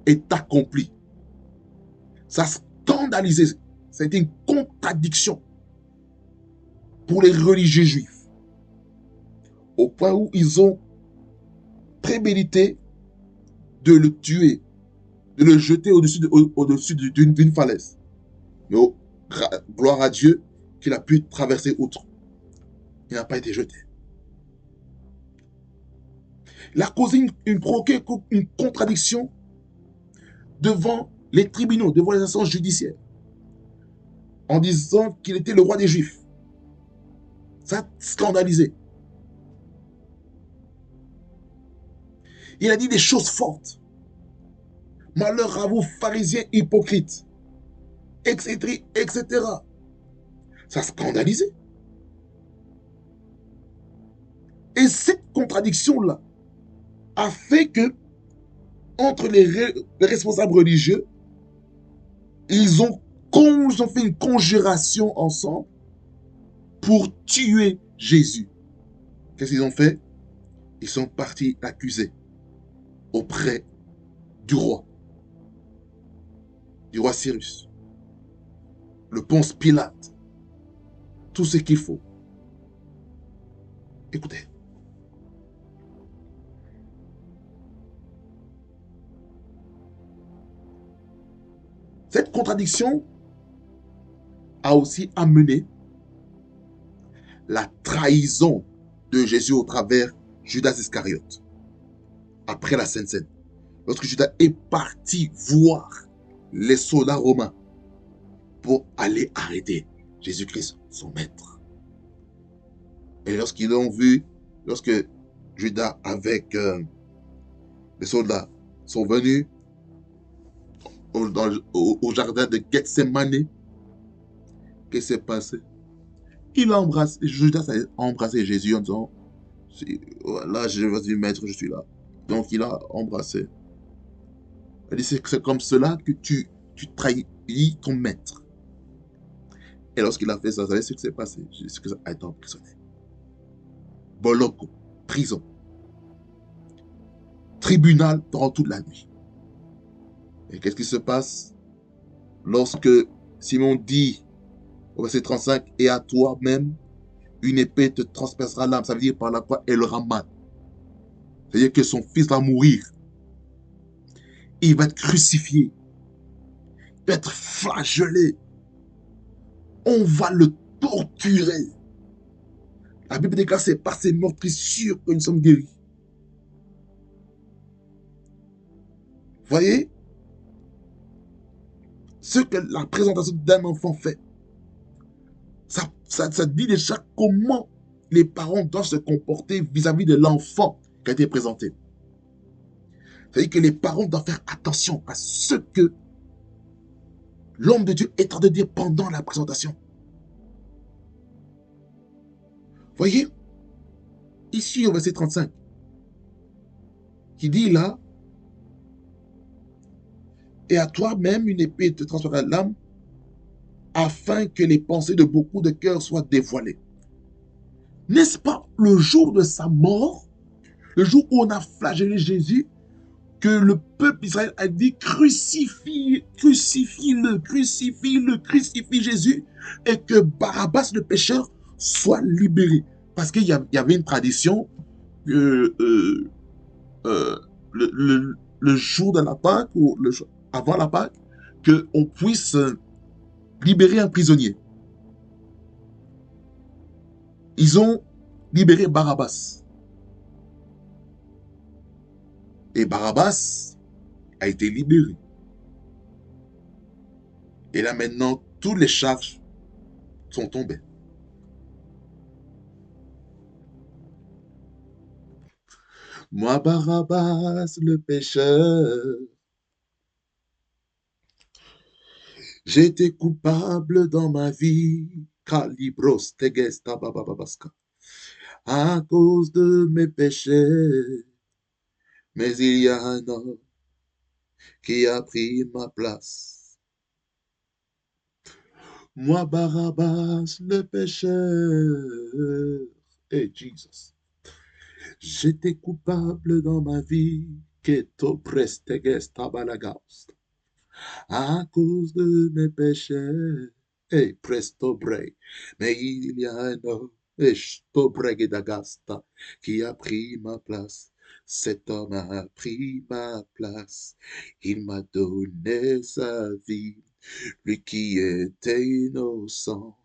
est accomplie. Ça a scandalisé, ça a été une contradiction pour les religieux juifs, au point où ils ont prémédité de le tuer, de le jeter au-dessus d'une falaise. Mais gloire à Dieu qu'il a pu traverser outre. Il n'a pas été jeté. Il a causé provoqué une contradiction devant les tribunaux, devant les instances judiciaires, en disant qu'il était le roi des Juifs. Ça a scandalisé. Il a dit des choses fortes. Malheur à vous, pharisiens hypocrites, etc., etc. Ça a scandalisé. Et cette contradiction-là a fait que, entre les responsables religieux, ils ont fait une conjuration ensemble pour tuer Jésus. Qu'est-ce qu'ils ont fait? Ils sont partis accuser auprès du roi Cyrus, le Ponce Pilate, tout ce qu'il faut. Écoutez. Cette contradiction a aussi amené la trahison de Jésus au travers Judas Iscariote. Après la Sainte Seine, lorsque Judas est parti voir les soldats romains pour aller arrêter Jésus-Christ, son maître. Et lorsqu'ils l'ont vu, lorsque Judas avec les soldats sont venus au jardin de Gethsemane, qu'est-ce qui s'est passé? Judas a embrassé Jésus en disant, là, vas-y maître, je suis là. Donc il a embrassé. Elle dit, c'est comme cela que tu trahis ton maître. Et lorsqu'il a fait ça, vous savez ce qui s'est passé? Ce que ça a été emprisonné. Boloko, prison. Tribunal pendant toute la nuit. Et qu'est-ce qui se passe? Lorsque Simon dit, au verset 35, et à toi-même, une épée te transpercera l'âme. Ça veut dire par la quoi elle aura mal. C'est-à-dire que son fils va mourir. Il va être crucifié. Il va être flagellé. On va le torturer. La Bible déclare c'est par ces meurtrissures que nous sommes guéris. Voyez ce que la présentation d'un enfant fait. Ça dit déjà comment les parents doivent se comporter vis-à-vis de l'enfant qui a été présenté. C'est-à-dire que les parents doivent faire attention à ce que l'homme de Dieu est en train de dire pendant la présentation. Voyez, ici au verset 35, qui dit là, et à toi-même une épée te transférera l'âme, afin que les pensées de beaucoup de cœurs soient dévoilées. N'est-ce pas le jour de sa mort, le jour où on a flagellé Jésus, que le peuple d'Israël a dit crucifie, crucifie-le, crucifie-le, crucifie Jésus, et que Barabbas le pécheur soit libéré. Parce qu'il y avait une tradition que le jour de la Pâque, ou avant la Pâque, qu'on puisse libérer un prisonnier. Ils ont libéré Barabbas. Et Barabbas a été libéré. Et là maintenant, toutes les charges sont tombées. Moi, Barabbas, le pécheur, j'étais coupable dans ma vie. Calibros, tegesta, babababaska. À cause de mes péchés. Mais il y a un homme qui a pris ma place. Moi, Barabbas, le pécheur. Hey, Jesus. J'étais coupable dans ma vie. Keto prestegesta balagaus. À cause de mes péchés. Hey, presto break. Mais il y a un homme, esto bregedagasta, qui a pris ma place. Cet homme a pris ma place. Il m'a donné sa vie. Lui qui était innocent.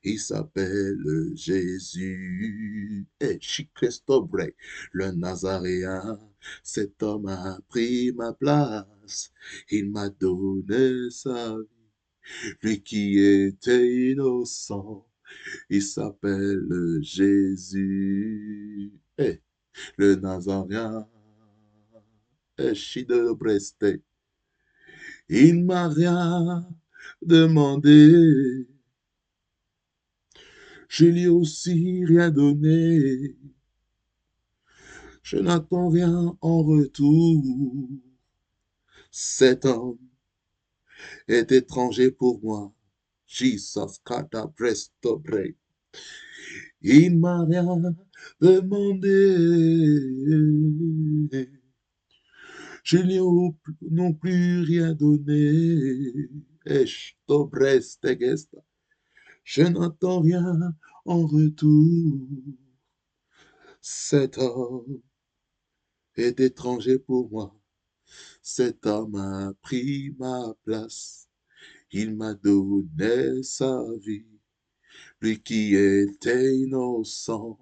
Il s'appelle Jésus. Et Christobre, le Nazaréen. Cet homme a pris ma place. Il m'a donné sa vie. Lui qui était innocent. Il s'appelle Jésus. Et le Nazaréen. Et Chidobreste. Il m'a rien demandé. Je lui ai aussi rien donné. Je n'attends rien en retour. Cet homme est étranger pour moi. Jesus kata presto bre. Il m'a rien demandé. Je lui ai non plus rien donné. Esto breste gesta. Je n'attends rien en retour. Cet homme est étranger pour moi. Cet homme a pris ma place. Il m'a donné sa vie. Lui qui était innocent,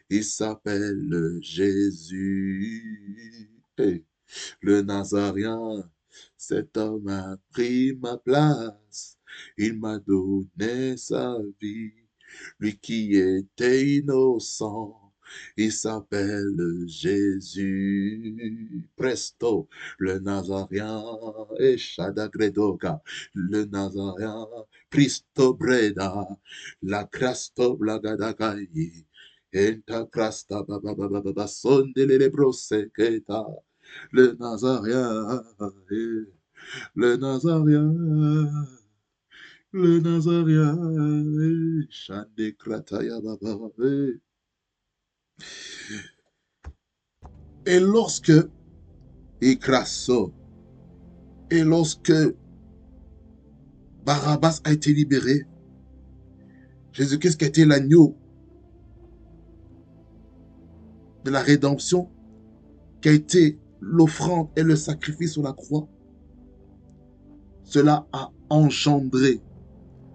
il s'appelle Jésus. Hey, le Nazaréen, cet homme a pris ma place. Il m'a donné sa vie. Lui qui était innocent, il s'appelle Jésus. Presto, le Nazaréen, et Shadagredoga, le Nazaréen, Christo Breda, la Crasto Blagadagai, Enta Crasta Baba Sondele Broseketa, le Nazaréen, le Nazaréen. Le Nazaréen, Shande Krataya Baba. Et lorsque, et Crasso, et lorsque Barabbas a été libéré, Jésus-Christ qui a été l'agneau de la rédemption, qui a été l'offrande et le sacrifice sur la croix, cela a engendré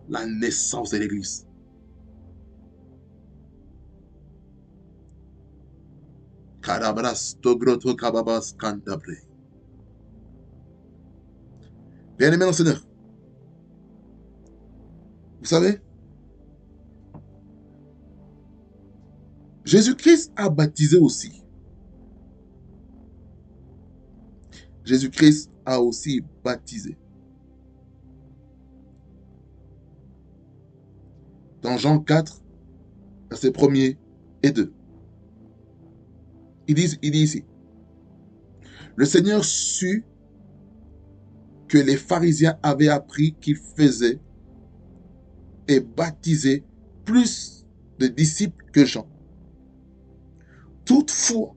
la naissance de l'Église. Karabras togroto kababas cantabre. Bien-aimés dans le Seigneur, vous savez, Jésus-Christ a baptisé aussi. Jésus-Christ a aussi baptisé. Dans Jean 4, versets 1er et 2. Il dit ici, le Seigneur sut que les pharisiens avaient appris qu'il faisait et baptisait plus de disciples que Jean. Toutefois,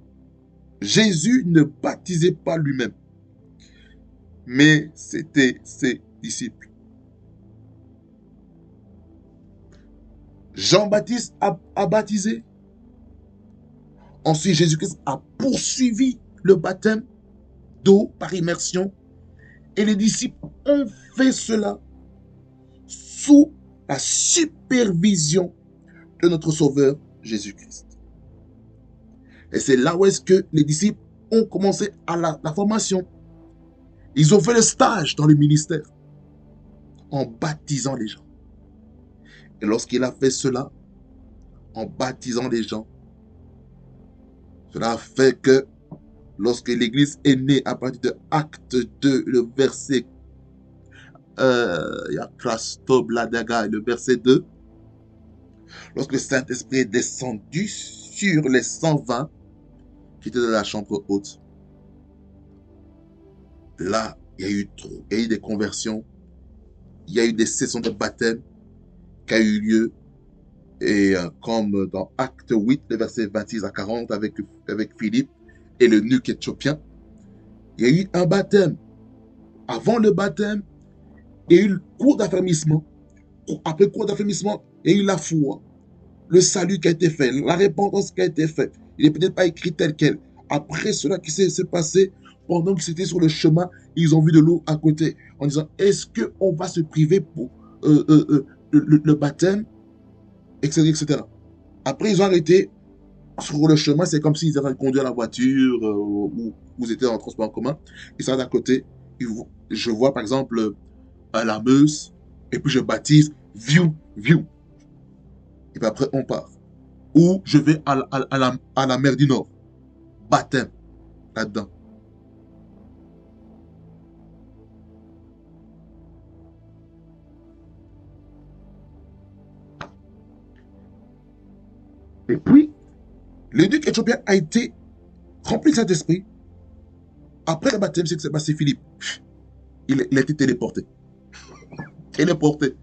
Jésus ne baptisait pas lui-même, mais c'était ses disciples. Jean-Baptiste a baptisé. Ensuite, Jésus-Christ a poursuivi le baptême d'eau par immersion. Et les disciples ont fait cela sous la supervision de notre Sauveur Jésus-Christ. Et c'est là où est-ce que les disciples ont commencé à la formation. Ils ont fait le stage dans le ministère en baptisant les gens. Et lorsqu'il a fait cela, en baptisant les gens, cela a fait que lorsque l'Église est née à partir de Acte 2, le verset, il y a Christo Bladaga, le verset 2, lorsque le Saint-Esprit est descendu sur les 120 qui étaient dans la chambre haute, là, il y a eu des conversions, il y a eu des sessions de baptême qui a eu lieu. Et comme dans Acte 8, les versets 26 à 40 avec Philippe et le nuque éthiopien, il y a eu un baptême. Avant le baptême, il y a eu le cours d'affermissement. Après le cours d'affermissement, il y a eu la foi, le salut qui a été fait, la repentance qui a été faite. Il n'est peut-être pas écrit tel quel. Après cela qui s'est passé, pendant qu'ils étaient sur le chemin, ils ont vu de l'eau à côté, en disant, est-ce qu'on va se priver pour le baptême, etc., etc. Après, ils ont arrêté sur le chemin, c'est comme s'ils avaient conduit la voiture ou ils étaient en transport en commun. Ils sont à côté. Je vois par exemple la Meuse et puis je baptise View, View. Et puis après, on part. Ou je vais à la mer du Nord. Baptême là-dedans. Et puis, l'éduc éthiopien a été rempli de Saint-Esprit. Après le baptême, c'est que c'est passé Philippe. Il a été téléporté. Téléporté.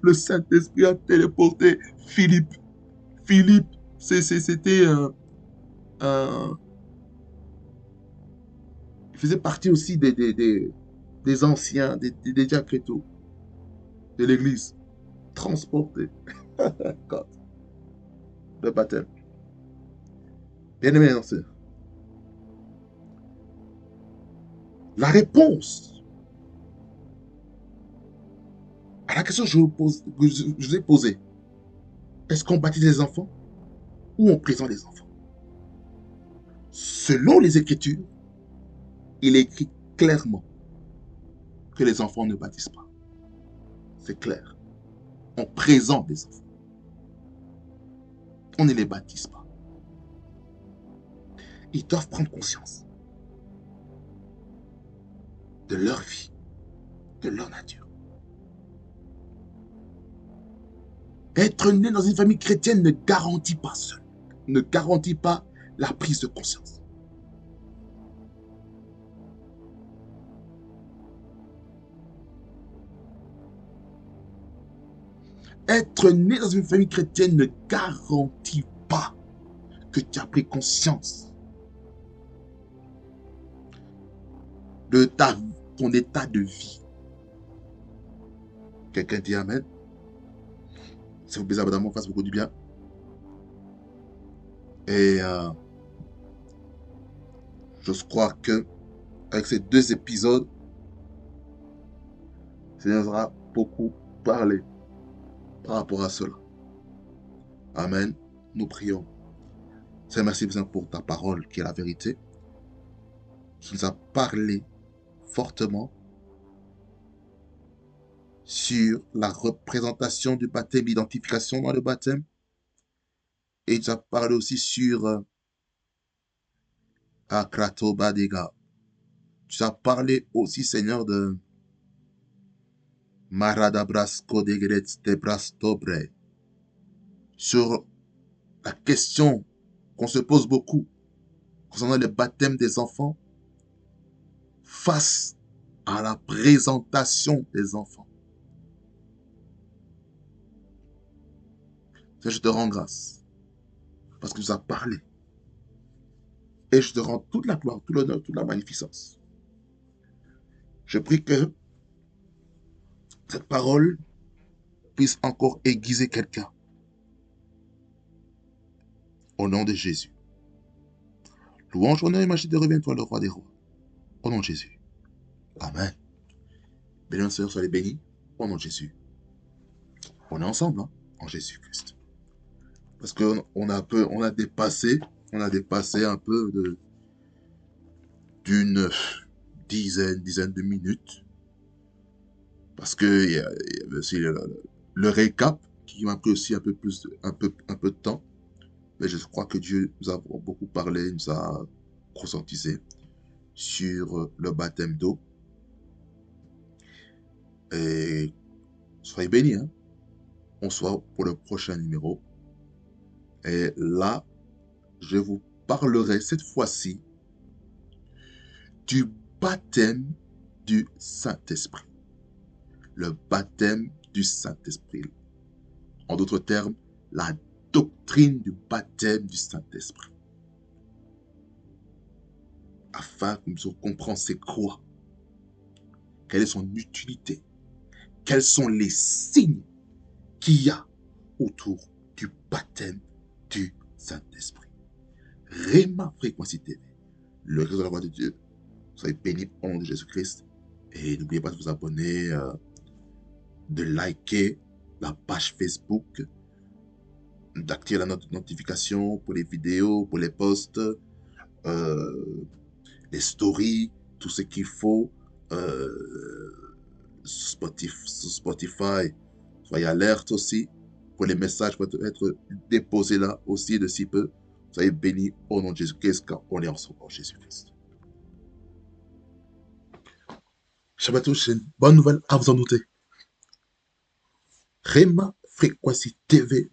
Le Saint-Esprit a téléporté Philippe. Philippe, c'était il faisait partie aussi des anciens, des diacres et tout, de l'église, transporté. God, le baptême. Bien aimé, la réponse à la question que je vous ai posée, est-ce qu'on baptise les enfants ou on présente les enfants? Selon les Écritures, il est écrit clairement que les enfants ne baptisent pas. C'est clair. On présente les enfants. On ne les baptise pas. Ils doivent prendre conscience de leur vie, de leur nature. Être né dans une famille chrétienne ne garantit pas cela, ne garantit pas la prise de conscience. Être né dans une famille chrétienne ne garantit pas que tu as pris conscience de ton état de vie. Quelqu'un dit Amen. Ça vous plaît abondamment, fasse beaucoup du bien. Et je crois que avec ces 2 épisodes, ça nous aura beaucoup parlé par rapport à cela. Amen. Nous prions. Seigneur, merci pour ta parole qui est la vérité, qui nous a parlé fortement sur la représentation du baptême, l'identification dans le baptême, et il nous a parlé aussi sur Akrato Badega. Tu as parlé aussi, Seigneur, de Maradabrasko Degretz de Brastobre, sur la question qu'on se pose beaucoup concernant le baptême des enfants face à la présentation des enfants. Seigneur, je te rends grâce parce que tu as parlé. Et je te rends toute la gloire, tout l'honneur, toute la magnificence. Je prie que cette parole puisse encore aiguiser quelqu'un. Au nom de Jésus. Louange, honneur et majesté revient-toi, le roi des rois. Au nom de Jésus. Amen. Béni, Seigneur, soyez bénis. Au nom de Jésus. On est ensemble, hein, en Jésus-Christ. Parce qu'on a dépassé un peu de d'une dizaine de minutes. Parce que il y avait aussi le récap qui m'a pris aussi un peu plus, un peu de temps. Mais je crois que Dieu nous a beaucoup parlé, nous a conscientisé sur le baptême d'eau. Et soyez bénis, hein. On se voit pour le prochain numéro. Et là, je vous parlerai cette fois-ci du baptême du Saint-Esprit. Le baptême du Saint-Esprit. En d'autres termes, la doctrine du baptême du Saint-Esprit. Afin que nous comprenions c'est quoi, quelle est son utilité, quels sont les signes qu'il y a autour du baptême du Saint-Esprit. Réma Fréquency TV, le réseau de la voix de Dieu. Soyez bénis au nom de Jésus-Christ. Et n'oubliez pas de vous abonner, de liker la page Facebook, d'activer la notification pour les vidéos, pour les posts, les stories, tout ce qu'il faut. Spotify, soyez alerte aussi pour les messages qui vont être déposés là aussi de si peu. Soyez bénis au nom de Jésus-Christ car on est ensemble en Jésus-Christ. Shabbat tous, c'est une bonne nouvelle à vous en noter. Réma Fréquency TV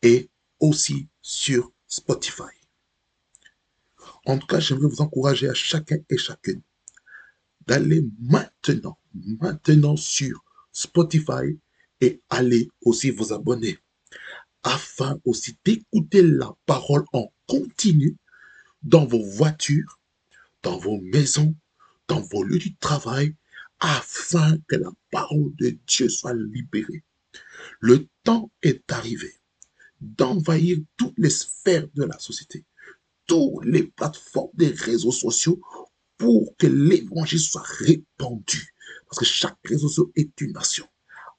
est aussi sur Spotify. En tout cas, j'aimerais vous encourager à chacun et chacune d'aller maintenant sur Spotify et aller aussi vous abonner afin aussi d'écouter la parole en continu dans vos voitures, dans vos maisons, dans vos lieux de travail, afin que la parole de Dieu soit libérée. Le temps est arrivé d'envahir toutes les sphères de la société, toutes les plateformes des réseaux sociaux pour que l'évangile soit répandu. Parce que chaque réseau social est une nation.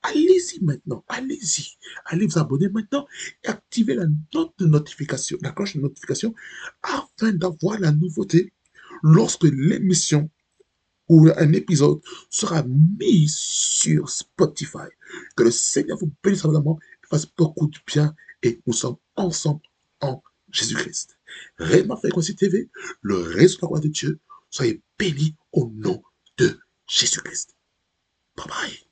Allez-y maintenant, allez-y. Allez vous abonner maintenant et activez la note de notification, la cloche de notification, afin d'avoir la nouveauté lorsque l'émission ou un épisode sera mis sur Spotify. Que le Seigneur vous bénisse abondamment, fasse beaucoup de bien et nous sommes ensemble en Jésus-Christ. Réellement Fréquency TV, le réseau de la gloire de Dieu, soyez bénis au nom de Jésus-Christ. Bye bye.